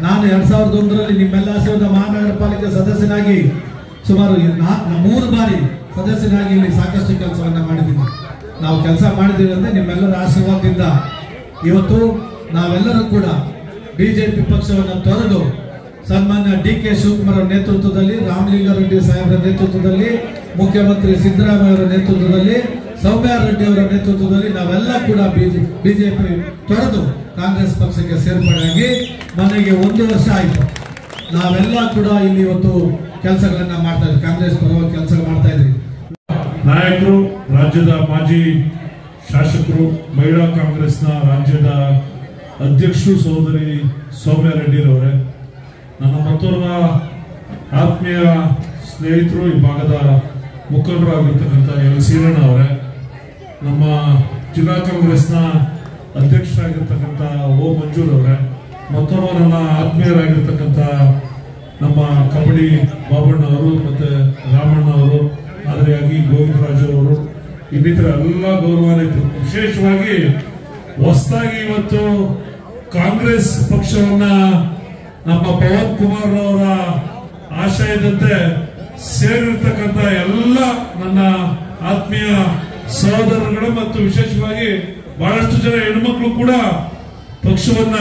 ನಾನು 2001ರಲ್ಲಿ ನಿಮ್ಮೆಲ್ಲ ಆಶೀರ್ವಾದ ಮಹಾನಗರ ಪಾಲಿಕೆ ಸದಸ್ಯನಾಗಿ ಸುಮಾರು 3 ಬಾರಿ ಸದಸ್ಯನಾಗಿ ಇಲ್ಲಿ ಸಾಕಷ್ಟು ಕೆಲಸವನ್ನ ಮಾಡಿದ್ದೀನಿ. ನಾವು ಕೆಲಸ ಮಾಡಿದ್ದೀವಿ ಅಂದ್ರೆ ನಿಮ್ಮೆಲ್ಲರ ಆಶೀರ್ವಾದದಿಂದ ಇವತ್ತು ನಾವೆಲ್ಲರೂ ಕೂಡ ಬಿಜೆಪಿ ಪಕ್ಷವನ್ನು ತೊರೆದು ಸನ್ಮಾನ್ಯ DK ಶಿವಕುಮಾರ್ ಅವರ ನೇತೃತ್ವದಲ್ಲಿ, ರಾಮಲಿಂಗಾರೆಡ್ಡಿ ಸಾಹೇಬರ ನೇತೃತ್ವದಲ್ಲಿ, ಮುಖ್ಯಮಂತ್ರಿ ಸಿದ್ದರಾಮಯ್ಯ ಅವರ ನೇತೃತ್ವದಲ್ಲಿ, ಸೌಮ್ಯ ರೆಡ್ಡಿ ಅವರ ನೇತೃತ್ವದಲ್ಲಿ ನಾವೆಲ್ಲ ಕೂಡ ಬಿಜೆಪಿ ತೊರೆದು ಕಾಂಗ್ರೆಸ್ ಪಕ್ಷಕ್ಕೆ ಸೇರ್ಪಡೆಯಾಗಿ ಮನೆಗೆ 1 ವರ್ಷ ಆಯಿತು. ನಾವೆಲ್ಲ ಕೂಡ ಇಲ್ಲಿ ಇವತ್ತು ಕೆಲಸಗಳನ್ನ ಮಾಡ್ತಾ ಇದ್ವಿ, ಕಾಂಗ್ರೆಸ್ ಪರವಾಗಿ ಕೆಲಸ ಮಾಡ್ತಾ ಇದ್ವಿ. ನಾಯಕರು, ರಾಜ್ಯದ ಮಾಜಿ ಶಾಸಕರು, ಮಹಿಳಾ ಕಾಂಗ್ರೆಸ್ನ ರಾಜ್ಯದ ಅಧ್ಯಕ್ಷರು ಸಹೋದರಿ ಸೌಮ್ಯ ರೆಡ್ಡಿರವರೇ, ನನ್ನ ಮತ್ತೋರ್ವ ಆತ್ಮೀಯ ಸ್ನೇಹಿತರು, ಈ ಭಾಗದ ಮುಖಂಡರಾಗಿರ್ತಕ್ಕಂಥ ಎಲ್ ಸೀರಣ್ಣ ಅವರೇ, ನಮ್ಮ ಜಿಲ್ಲಾ ಕಾಂಗ್ರೆಸ್ನ ಅಧ್ಯಕ್ಷರಾಗಿರ್ತಕ್ಕಂಥ ಓ ಮಂಜೂರ್ ಅವರೇ, ಮತ್ತೊಬ್ಬ ನನ್ನ ಆತ್ಮೀಯರಾಗಿರ್ತಕ್ಕಂಥ ನಮ್ಮ ಕಬಡ್ಡಿ ಬಾಬಣ್ಣ ಅವರು ಮತ್ತೆ ರಾಮಣ್ಣ ಅವರು, ಆದರೆಯಾಗಿ ಗೋವಿಂದರಾಜು ಅವರು, ಇನ್ನಿತರ ಎಲ್ಲ ಗೌರವಾನ್ವಿತರು. ವಿಶೇಷವಾಗಿ ಹೊಸದಾಗಿ ಇವತ್ತು ಕಾಂಗ್ರೆಸ್ ಪಕ್ಷವನ್ನ ನಮ್ಮ ಪವನ್ ಕುಮಾರ್ ಅವರ ಆಶಯದಂತೆ ಸೇರಿರ್ತಕ್ಕಂಥ ಎಲ್ಲ ನನ್ನ ಆತ್ಮೀಯ ಸಹೋದರಗಳು ಮತ್ತು ವಿಶೇಷವಾಗಿ ಬಹಳಷ್ಟು ಜನ ಹೆಣ್ಮಕ್ಳು ಕೂಡ ಪಕ್ಷವನ್ನ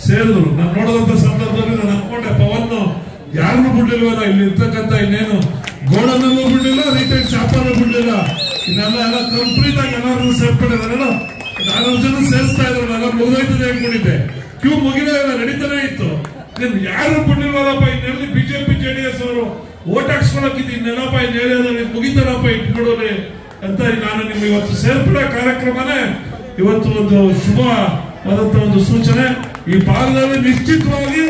ಸೇರಿದ್ರು. ನಾನು ನೋಡಿದಂತ ಸಂದರ್ಭದಲ್ಲಿ ನಾನು ಅನ್ಕೊಂಡೆ, ಪವನ್ ಯಾರನ್ನು ಬಿಡ್ಲಿಲ್ವಲ್ಲ, ಇಲ್ಲಿ ಇರ್ತಕ್ಕಂಥ ಇನ್ನೇನು ಗೋಡನಲ್ಲೂ ಬಿಡ್ಲಿಲ್ಲ, ರಿಟೈಲ್ ಶಾಪಲ್ಲೂ ಬಿಡ್ಲಿಲ್ಲ, ಇನ್ನೆಲ್ಲ ಕಂಪ್ಲೀಟ್ ಆಗಿ ಎಲ್ಲರೂ ಸೇರ್ಕೊಂಡಿದ್ದಾರಲ್ಲ. 4 ಜನ ಸೇರಿಸ್ತಾ ಇದ್ರು, ನಾನು ಮುಗಿದೋಯ್ತದೆ ಅನ್ಕೊಂಡಿದ್ದೆ. ಕ್ಯೂ ಮುಗಿದೇ ಇಲ್ಲ, ನಡೀತಾನೆ ಇತ್ತು. ಯಾರು ಬಿಡ್ಲಿಲ್ವಲ್ಲಪ್ಪ, ಇನ್ನೆಲ್ಲಿ ಬಿಜೆಪಿ JDS ಅವರು ಓಟ್ ಹಾಕ್ಸ್ಕೊಳಕ್ಕಿದ್ದು, ಇನ್ನೆಲ್ಲಪ್ಪ ಇನ್ನೇರಿಯಾದಲ್ಲಿ ಮುಗಿತಾರಪ್ಪ ಇಟ್ಬಿಡೋರಿ ಅಂತ ನಾನು ನಿಮ್ಗೆ ಇವತ್ತು ಸೇರ್ಪಡೆ ಕಾರ್ಯಕ್ರಮನೇ ಇವತ್ತು ಒಂದು ಶುಭವಾದಂತ ಒಂದು ಸೂಚನೆ. ಈ ಭಾಗದಲ್ಲಿ ನಿಶ್ಚಿತವಾಗಿ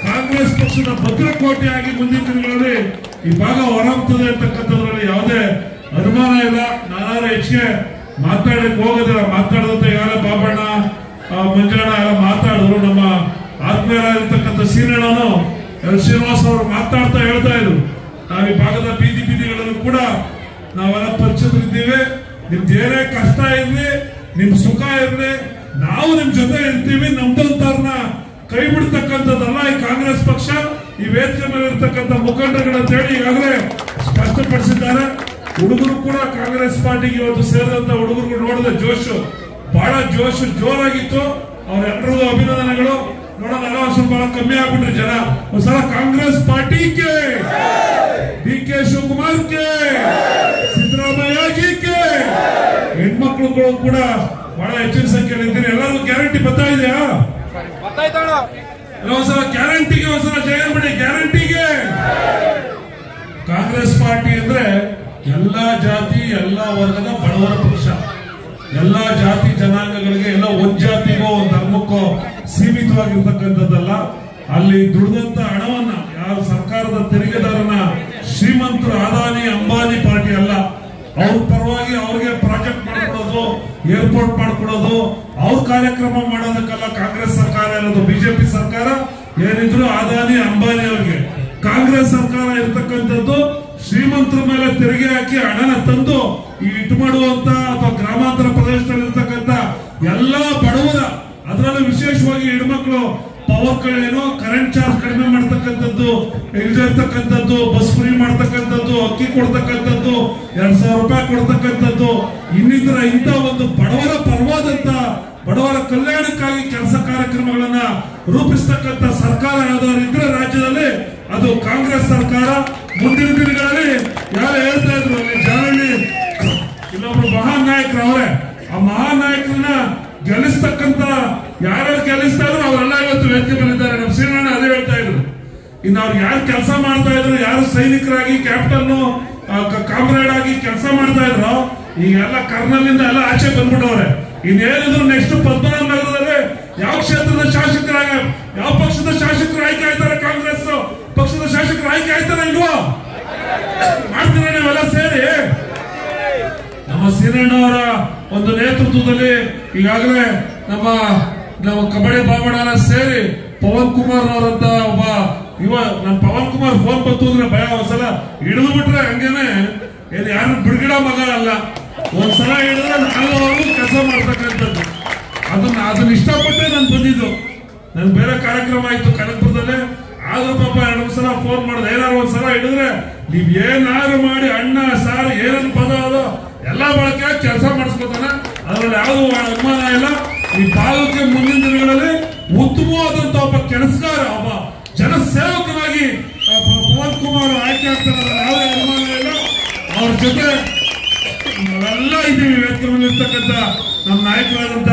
ಕಾಂಗ್ರೆಸ್ ಪಕ್ಷದ ಭದ್ರಕೋಟೆಯಾಗಿ ಮುಂದಿನ ದಿನಗಳಲ್ಲಿ ಈ ಭಾಗ ಹೊರಹೊಮ್ಮುತ್ತದೆ ಅಂತಕ್ಕಂಥದ್ರಲ್ಲಿ ಯಾವುದೇ ಅನುಮಾನ ಇಲ್ಲ. ನಾನಾದ್ರೂ ಹೆಚ್ಚಿಗೆ ಮಾತಾಡಲಿಕ್ಕೆ ಹೋಗೋದಿಲ್ಲ. ಮಾತಾಡದಂತ ಈಗಾಗಲೇ ಬಾಬಣ್ಣ, ಮಂಜಣ್ಣ ಎಲ್ಲ ಮಾತಾಡಿದ್ರು. ನಮ್ಮ ಆತ್ಮೀಯರಾಗಿರ್ತಕ್ಕಂಥ ಸೀನಣ್ಣನು ಎಲ್ ಶ್ರೀನಿವಾಸ್ ಅವರು ಮಾತಾಡ್ತಾ ಹೇಳ್ತಾ ಇದ್ರು, ನಾವು ಈ ಭಾಗದ ಬೀದಿಗಳಲ್ಲೂ ಕೂಡ ನಾವೆಲ್ಲ ಪರಿಚಿತರಿದ್ದೀವಿ. ನಿಮ್ದು ಏನೇ ಕಷ್ಟ ಇರ್ಲಿ, ನಿಮ್ ಸುಖ ಇರ್ಲಿ, ನಾವು ನಿಮ್ ಜೊತೆ ಇರ್ತೀವಿ. ನಮ್ದಂತವ್ರನ್ನ ಕೈ ಬಿಡ್ತಕ್ಕಂಥದ್ದಲ್ಲ ಈ ಕಾಂಗ್ರೆಸ್ ಪಕ್ಷ. ಈ ವೇದಿಕೆ ಮೇಲೆ ಇರ್ತಕ್ಕಂಥ ಮುಖಂಡರುಗಳು ಅಂತ ಹೇಳಿ ಈಗಾಗಲೇ ಸ್ಪಷ್ಟಪಡಿಸಿದ್ದಾರೆ. ಹುಡುಗರು ಕೂಡ ಕಾಂಗ್ರೆಸ್ ಪಾರ್ಟಿಗೆ ಇವತ್ತು ಸೇರಿದಂತ ಹುಡುಗರು ನೋಡಿದ ಬಹಳ ಜೋರಾಗಿತ್ತು. ಅವರೆಲ್ಲರಿಗೂ ಅಭಿನಂದನೆಗಳು. ನೋಡೋಣ, ಸ್ವಲ್ಪ ಕಮ್ಮಿ ಆಗ್ಬಿಟ್ರಿ ಜನ. ಒಂದ್ಸಲ ಕಾಂಗ್ರೆಸ್ ಪಾರ್ಟಿಗೆ, DK ಶಿವಕುಮಾರ್ಗೆ, ಸಿದ್ದರಾಮಯ್ಯಜಿಗೆ, ಹೆಣ್ಮಕ್ಳುಗಳು ಕೂಡ ಬಹಳ ಹೆಚ್ಚಿನ ಸಂಖ್ಯೆಯಲ್ಲಿ ಇದ್ದೀನಿ. ಎಲ್ಲರಿಗೂ ಗ್ಯಾರಂಟಿ ಬರ್ತಾ ಇದೆಯಾ? ಒಂದ್ಸಲ ಗ್ಯಾರಂಟಿಗೆ ಒಂದ್ಸಲ ಜಯಂಬಿಡಿ. ಗ್ಯಾರಂಟಿಗೆ ಕಾಂಗ್ರೆಸ್ ಪಾರ್ಟಿ ಅಂದ್ರೆ ಎಲ್ಲಾ ಜಾತಿ ಎಲ್ಲಾ ವರ್ಗದ ಬಡವರ ಪಕ್ಷ. ಎಲ್ಲಾ ಜಾತಿ ಜನಾಂಗಗಳಿಗೆ, ಎಲ್ಲ ಒಂದ್ ಜಾತಿಗೋ ಒಂದ್ ಧರ್ಮಕ್ಕೋ ಸೀಮಿತವಾಗಿರ್ತಕ್ಕಂಥದ್ದಲ್ಲ. ಅಲ್ಲಿ ದುಡಿದಂತ ಹಣವನ್ನ ಯಾವ ಸರ್ಕಾರದ ತೆರಿಗೆದಾರನ ಶ್ರೀಮಂತರು ಅದಾನಿ ಅಂಬಾನಿ ಪಾರ್ಟಿ ಅಲ್ಲ. ಅವ್ರ ಪರವಾಗಿ ಅವ್ರಿಗೆ ಪ್ರಾಜೆಕ್ಟ್ ಮಾಡ್ಕೊಡೋದು, ಏರ್ಪೋರ್ಟ್ ಮಾಡ್ಕೊಡೋದು, ಅವ್ರ ಕಾರ್ಯಕ್ರಮ ಮಾಡೋದಕ್ಕಲ್ಲ ಕಾಂಗ್ರೆಸ್ ಸರ್ಕಾರ ಇರೋದು. ಬಿಜೆಪಿ ಸರ್ಕಾರ ಏನಿದ್ರು ಅದಾನಿ ಅಂಬಾನಿ ಅವ್ರಿಗೆ. ಕಾಂಗ್ರೆಸ್ ಸರ್ಕಾರ ಇರ್ತಕ್ಕಂಥದ್ದು ಶ್ರೀಮಂತರ ಮೇಲೆ ತೆರಿಗೆ ಹಾಕಿ ಹಣನ ತಂದು ಇಟ್ಟು ಮಾಡುವಂತ ಅಥವಾ ಗ್ರಾಮಾಂತರ ಪ್ರದೇಶದಲ್ಲಿ ಇರ್ತಕ್ಕಂಥ ಎಲ್ಲಾ ಬಡವರ, ಅದರಲ್ಲೂ ವಿಶೇಷವಾಗಿ ಹೆಣ್ಮಕ್ಳು ಪವರ್ ಏನೋ ಕರೆಂಟ್ ಚಾರ್ಜ್ ಕಡಿಮೆ ಮಾಡ್ತಕ್ಕಂಥದ್ದು, ಇರ್ತಕ್ಕಂಥದ್ದು, ಬಸ್ ಫ್ರೀ ಮಾಡ್ತಕ್ಕಂಥದ್ದು, ಅಕ್ಕಿ ಕೊಡ್ತಕ್ಕಂಥದ್ದು, 2,000 ರೂಪಾಯಿ ಕೊಡ್ತಕ್ಕಂಥದ್ದು, ಇನ್ನಿತರ ಇಂಥ ಒಂದು ಬಡವರ ಪರವಾದಂತ ಬಡವರ ಕಲ್ಯಾಣಕ್ಕಾಗಿ ಕೆಲಸ ಕಾರ್ಯಕ್ರಮಗಳನ್ನ ರೂಪಿಸ್ತಕ್ಕಂಥ ಸರ್ಕಾರ ಯಾವ್ದಾದ್ರು ಇದ್ರೆ ರಾಜ್ಯದಲ್ಲಿ ಅದು ಕಾಂಗ್ರೆಸ್ ಸರ್ಕಾರ. ಮುಂದಿನ ದಿನಗಳಲ್ಲಿ ಯಾರು ಹೇಳ್ತಾ ಇದ್ರು, ಅಲ್ಲಿ ಜಾರಹಳ್ಳಿ ಇಲ್ಲೊಬ್ರು ಮಹಾನ್ ನಾಯಕರು ಅವರೇ, ಆ ಮಹಾನ್ ನಾಯಕರನ್ನ ಗೆಲ್ಲಿಸ್ತಕ್ಕಂಥ ಯಾರ್ಯಾರು ಗೆಲ್ಲಿಸ್ತಾ ಇದ್ರು ಅವರೆಲ್ಲ ಇವತ್ತು ವೇದಿಕೆ ಬಂದಿದ್ದಾರೆ. ನಮ್ಮ ಶ್ರೀರಣ್ಣ ಅದೇ ಹೇಳ್ತಾ ಇದ್ರು. ಇನ್ನು ಅವ್ರು ಯಾರು ಕೆಲಸ ಮಾಡ್ತಾ ಇದ್ರು, ಯಾರು ಸೈನಿಕರಾಗಿ ಕ್ಯಾಪ್ಟನ್ ಕಾಮ್ರೇಡ್ ಆಗಿ ಕೆಲಸ ಮಾಡ್ತಾ ಇದ್ರು, ಈಗೆಲ್ಲ ಕರ್ನಲ್ಲಿಂದ ಎಲ್ಲ ಆಚೆ ಬಂದ್ಬಿಟ್ಟವ್ರೆ. ಇನ್ನೇನಿದ್ರು ನೆಕ್ಸ್ಟ್ ಪದ್ಮನಾಭ ನಗರದಲ್ಲಿ ಯಾವ ಕ್ಷೇತ್ರದ ಶಾಸಕರಾಗ, ಯಾವ ಪಕ್ಷದ ಶಾಸಕರು ಆಯ್ಕೆ ಆಯ್ತಾರೆ? ಕಾಂಗ್ರೆಸ್ ಪಕ್ಷದ ಶಾಸಕರು ಆಯ್ಕೆ ಆಯ್ತಾರ ಇಲ್ವೋ? ಮಾಡ್ತೀರ ನೀವೆಲ್ಲ ಸೇರಿ? ನಮ್ಮ ಸೀರಣ್ಣವರ ಒಂದು ನೇತೃತ್ವದಲ್ಲಿ ಈಗಾಗಲೇ ನಮ್ಮ ಕಬಡ್ಡಿ ಬಾಬಣ್ಣ ಸೇರಿ ಪವನ್ ಕುಮಾರ್ ಅವರಂತ ಒಬ್ಬ ನಮ್ಮ ಪವನ್ ಕುಮಾರ್ ಫೋನ್ ಬಂತು ಅಂದ್ರೆ ಭಯ. ಒಂದ್ಸಲ ಹಿಡಿದು ಬಿಟ್ರೆ ಹಂಗೇನೆ, ಏನು ಯಾರು ಬಿಡುಗಡೆ ಮಗ ಅಲ್ಲ. ಒಂದ್ಸಲ ಹಿಡಿದ್ರೆ ನಾಲ್ಕು ಕೆಲಸ ಮಾಡ್ತಕ್ಕಂಥದ್ದು. ಅದನ್ನ ಇಷ್ಟಪಟ್ಟೆ ನಾನು ಬಂದಿದ್ದು. ನನ್ ಬೇರೆ ಕಾರ್ಯಕ್ರಮ ಆಯ್ತು ಕನಕಪುರದಲ್ಲಿ, ಆದ್ರೂ ಪಾಪ 2 ಸಲ ಫೋನ್ ಮಾಡಿದೆ. ಏನಾದ್ರು ಒಂದ್ಸಲ ಹಿಡಿದ್ರೆ ನೀವ್ ಏನಾದ್ರು ಮಾಡಿ ಅಣ್ಣ ಸಾರು ಏನೇನು ಪದ ಅದು ಎಲ್ಲಾ ಬಳಕೆ ಕೆಲಸ ಮಾಡಿಸ್ಕೊತಾನೆ. ಅದ್ರಲ್ಲಿ ಯಾವ್ದು ಅನುಮಾನ ಇಲ್ಲ. ಈ ಭಾಗಕ್ಕೆ ಮುಂದಿನ ದಿನಗಳಲ್ಲಿ ಉತ್ತಮವಾದಂತ ಒಬ್ಬ ಕೆಲಸಗಾರ, ಒಬ್ಬ ಜನಸೇವಕನಾಗಿ ಪವನ್ ಕುಮಾರ್ ಆಯ್ಕೆ ಆಗ್ತಾರೆ. ಯಾವುದೇ ಅನುಮಾನ ಇಲ್ಲ. ಅವ್ರ ಜೊತೆ ನಾವೆಲ್ಲ ಇದ್ದೀವಿ. ವೇದಿಕೆ ಮೇಲೆ ಇರ್ತಕ್ಕಂಥ ನಮ್ಮ ನಾಯಕರಾದಂತ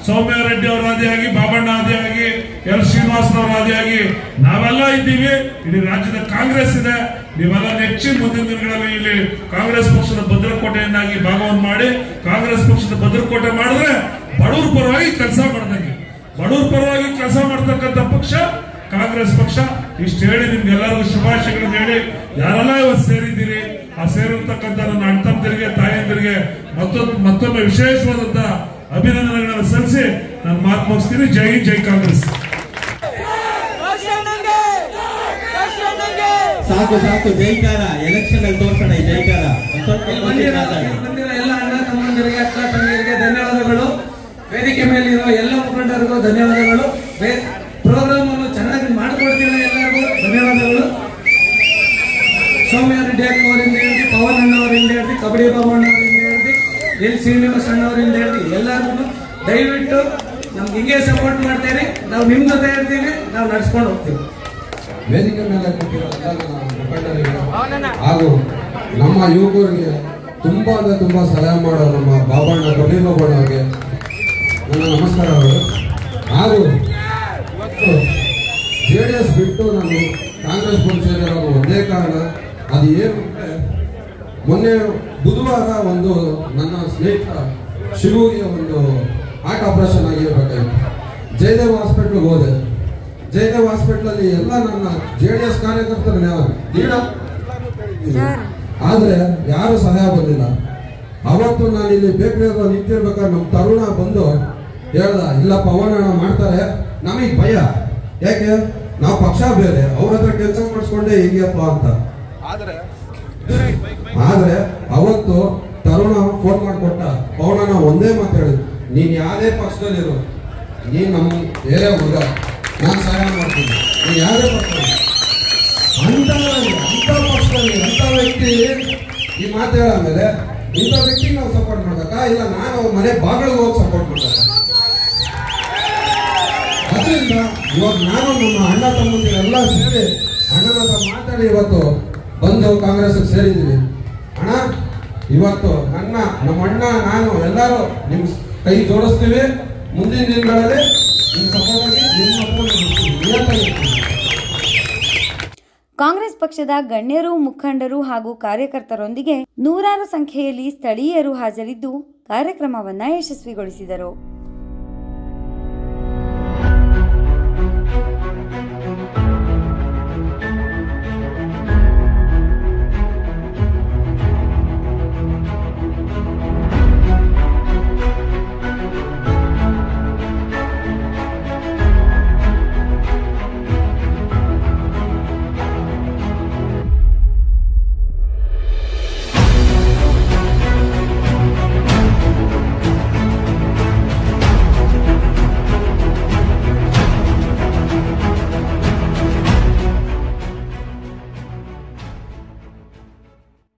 ಸೌಮ್ಯ ರೆಡ್ಡಿ ಅವರ ಆದಿಯಾಗಿ, ಬಾಬಣ್ಣ ಆದಿಯಾಗಿ, ಎಲ್ ಶ್ರೀನಿವಾಸ್ ಅವರ ಆದಿಯಾಗಿ ನಾವೆಲ್ಲ ಇದ್ದೀವಿ. ಇಡೀ ರಾಜ್ಯದ ಕಾಂಗ್ರೆಸ್ ಇದೆ. ನೀವೆಲ್ಲ ನೆಚ್ಚಿನ ಮುಂದಿನ ದಿನಗಳಲ್ಲಿ ಇಲ್ಲಿ ಕಾಂಗ್ರೆಸ್ ಪಕ್ಷದ ಭದ್ರಕೋಟೆಯನ್ನಾಗಿ ಭಾಗವನ್ನು ಮಾಡಿ, ಕಾಂಗ್ರೆಸ್ ಪಕ್ಷದ ಭದ್ರಕೋಟೆ ಮಾಡಿದ್ರೆ ಬಡವರ ಪರವಾಗಿ ಕೆಲಸ ಮಾಡ್ದಂಗೆ. ಬಡವರ ಪರವಾಗಿ ಕೆಲಸ ಮಾಡ್ತಕ್ಕಂಥ ಪಕ್ಷ ಕಾಂಗ್ರೆಸ್ ಪಕ್ಷ. ಇಷ್ಟು ಹೇಳಿ ನಿಮ್ಗೆಲ್ಲರಿಗೂ ಶುಭಾಶಯಗಳನ್ನ ಹೇಳಿ ಯಾರೆಲ್ಲ ಇವತ್ತು ಸೇರಿದ್ದೀರಿ ಆ ಸೇರಿರ್ತಕ್ಕಂಥ ನನ್ನ ಅಣ್ಣ ತಮ್ಮಂದಿರಿಗೆ ತಾಯಂದಿರಿಗೆ ಮತ್ತೊಮ್ಮೆ ವಿಶೇಷವಾದಂತ ಅಭಿನಂದನೆಗಳನ್ನು ಸಲ್ಲಿಸಿ ನಾನು ಮಾತು ಮುಗಿಸ್ತೀನಿ. ಜೈ ಹಿಂದ್, ಜೈ ಕಾಂಗ್ರೆಸ್. ಸಾಕು ಸಾಕು ಜೈಕಾರ, ಎಲೆಕ್ಷನ್ ಅಲ್ಲಿ ತೋರ್ಸೋಣ ಈ ಜೈಕಾರ. ಬಂದಿರೋ ಎಲ್ಲ ಅಣ್ಣ ತಮ್ಮಂದಿರಿಗೆ ಅಕ್ಕ ತಂಗಿಯರಿಗೆ ಧನ್ಯವಾದಗಳು. ವೇದಿಕೆ ಮೇಲಿರೋ ಎಲ್ಲ ಮುಖಂಡರಿಗೂ ಧನ್ಯವಾದಗಳು. ಪ್ರೋಗ್ರಾಮ್ ಅನ್ನು ಚೆನ್ನಾಗಿ ಮಾಡಿಕೊಡ್ತೀರ ಎಲ್ಲರಿಗೂ ಧನ್ಯವಾದಗಳು. ಸೌಮ್ಯ ರೆಡ್ಡಿ ಅವರಿಂದ ಹಿಡಿದು ಪವನ್ ಅಣ್ಣವರಿಂದ ಹಿಡಿದು ಕಬಡ್ಡಿ ಬಾಬಣ್ಣ ಅವರಿಂದ ಹಿಡಿದು ಎಲ್ ಶ್ರೀನಿವಾಸ್ ಅಣ್ಣವರಿಂದ ಹಿಡಿದು ಎಲ್ಲರಿಗೂ ದಯವಿಟ್ಟು ನಮ್ಗೆ ಹಿಂಗೆ ಸಪೋರ್ಟ್ ಮಾಡ್ತೇನೆ. ನಾವು ನಿಮ್ ಜೊತೆ ಇರ್ತೀವಿ, ನಾವು ನಡ್ಸ್ಕೊಂಡು ಹೋಗ್ತೀವಿ. ವೇದಿಕೆ ಮೇಲೆ ಕೂತಿರೋ ಮುಖಂಡರಿಗೆ ಹಾಗೂ ನಮ್ಮ ಯುವಕರಿಗೆ ತುಂಬಾ ಅಂದ್ರೆ ತುಂಬಾ ಸಹಾಯ ಮಾಡೋ ನಮ್ಮ ಬಾಬಣ್ಣ ಕಬಡ್ಡಿ ಬಾಬಣ್ಣ ಅವರಿಗೆ ನನ್ನ ನಮಸ್ಕಾರಗಳು. ಹಾಗೂ ಇವತ್ತು JDS ಬಿಟ್ಟು ನಾನು ಕಾಂಗ್ರೆಸ್ ಬಂದು ಸೇರಿರೋದು ಒಂದೇ ಕಾರಣ. ಅದು ಏನು ಅಂದರೆ ಮೊನ್ನೆ ಬುಧವಾರ ಒಂದು ನನ್ನ ಸ್ನೇಹಿತ ಶಿವುಗೆ ಒಂದು ಹಾರ್ಟ್ ಆಪರೇಷನ್ ಆಗಿರ್ಬೇಕಾಗಿತ್ತು. ಜಯದೇವ್ ಹಾಸ್ಪಿಟ್ಲಿಗೆ ಹೋದೆ. ಜಯದೇವ್ ಹಾಸ್ಪಿಟಲ್ ಅಲ್ಲಿ ಎಲ್ಲ ನನ್ನ JDS ಕಾರ್ಯಕರ್ತರು ಆದ್ರೆ ಯಾರು ಸಹಾಯ ಬಂದಿಲ್ಲ. ಅವತ್ತು ನಾನು ಇಲ್ಲಿ ಬೇಕರಿ ನಿಂತಿರ್ಬೇಕಾದ್ರೆ ನಮ್ಮ ತರುಣ ಬಂದು ಹೇಳ್ದ, ಇಲ್ಲ ಪವನ್ ಮಾಡ್ತಾರೆ, ನಮಗೆ ಭಯ, ಯಾಕೆ ನಾವು ಪಕ್ಷ ಬೇರೆ, ಅವ್ರ ಹತ್ರ ಕೆಲಸ ಮಾಡಿಸ್ಕೊಂಡೆ ಹೇಗಪ್ಪ ಅಂತ. ಆದ್ರೆ ಅವತ್ತು ತರುಣ ಫೋನ್ ಮಾಡಿಕೊಟ್ಟ, ಪವನ ಒಂದೇ ಮಾತು ಹೇಳಿದ್, ನೀನ್ ಯಾವ್ದೇ ಪಕ್ಷದಲ್ಲಿರು, ನೀನ್ ನಮ್ಮ ಬೇರೆ ಹುಡುಗ, ನಾನು ಸಹಾಯ ಮಾಡ್ತೀನಿ, ನೀನ್ ಯಾವ್ದೇ ಪಕ್ಷದಲ್ಲಿ ಅಂತ ಪಕ್ಷದಲ್ಲಿ ಅಂತ ವ್ಯಕ್ತಿ ಈ ಮಾತು ಹೇಳಾದ್ಮೇಲೆ ಇಂಥ ವ್ಯಕ್ತಿ ನಾವು ಸಪೋರ್ಟ್ ಮಾಡ್ಬೇಕಾ, ಇಲ್ಲ ನಾನು ಅವ್ರ ಮನೆ ಬಾಗಿಲಿಗೆ ಹೋಗಿ ಸಪೋರ್ಟ್ ಮಾಡ್ಬೇಕು. ಅದರಿಂದ ಇವಾಗ ನಾನು ನಮ್ಮ ಅಣ್ಣ ತಮ್ಮಂದಿರೆಲ್ಲ ಸೇರಿ ಅಣ್ಣನ ಹತ್ರ ಮಾತಾಡಿ ಇವತ್ತು ಬಂದು ಕಾಂಗ್ರೆಸ್ ಸೇರಿದ್ದೀವಿ. ಅಣ್ಣ ಇವತ್ತು ನಮ್ಮ ಅಣ್ಣ ನಾನು ಎಲ್ಲರೂ ನಿಮ್ ಕೈ ಜೋಡಿಸ್ತೀವಿ. ಮುಂದಿನ ದಿನಗಳಲ್ಲಿ ನಿಮ್ಮ ಸಪೋರ್ಟ್ ಆಗಿ ನಿಮ್ಮ ಕಾಂಗ್ರೆಸ್ ಪಕ್ಷದ ಗಣ್ಯರು, ಮುಖಂಡರು ಹಾಗೂ ಕಾರ್ಯಕರ್ತರೊಂದಿಗೆ ನೂರಾರು ಸಂಖ್ಯೆಯಲ್ಲಿ ಸ್ಥಳೀಯರು ಹಾಜರಿದ್ದು ಕಾರ್ಯಕ್ರಮವನ್ನು ಯಶಸ್ವಿಗೊಳಿಸಿದರು.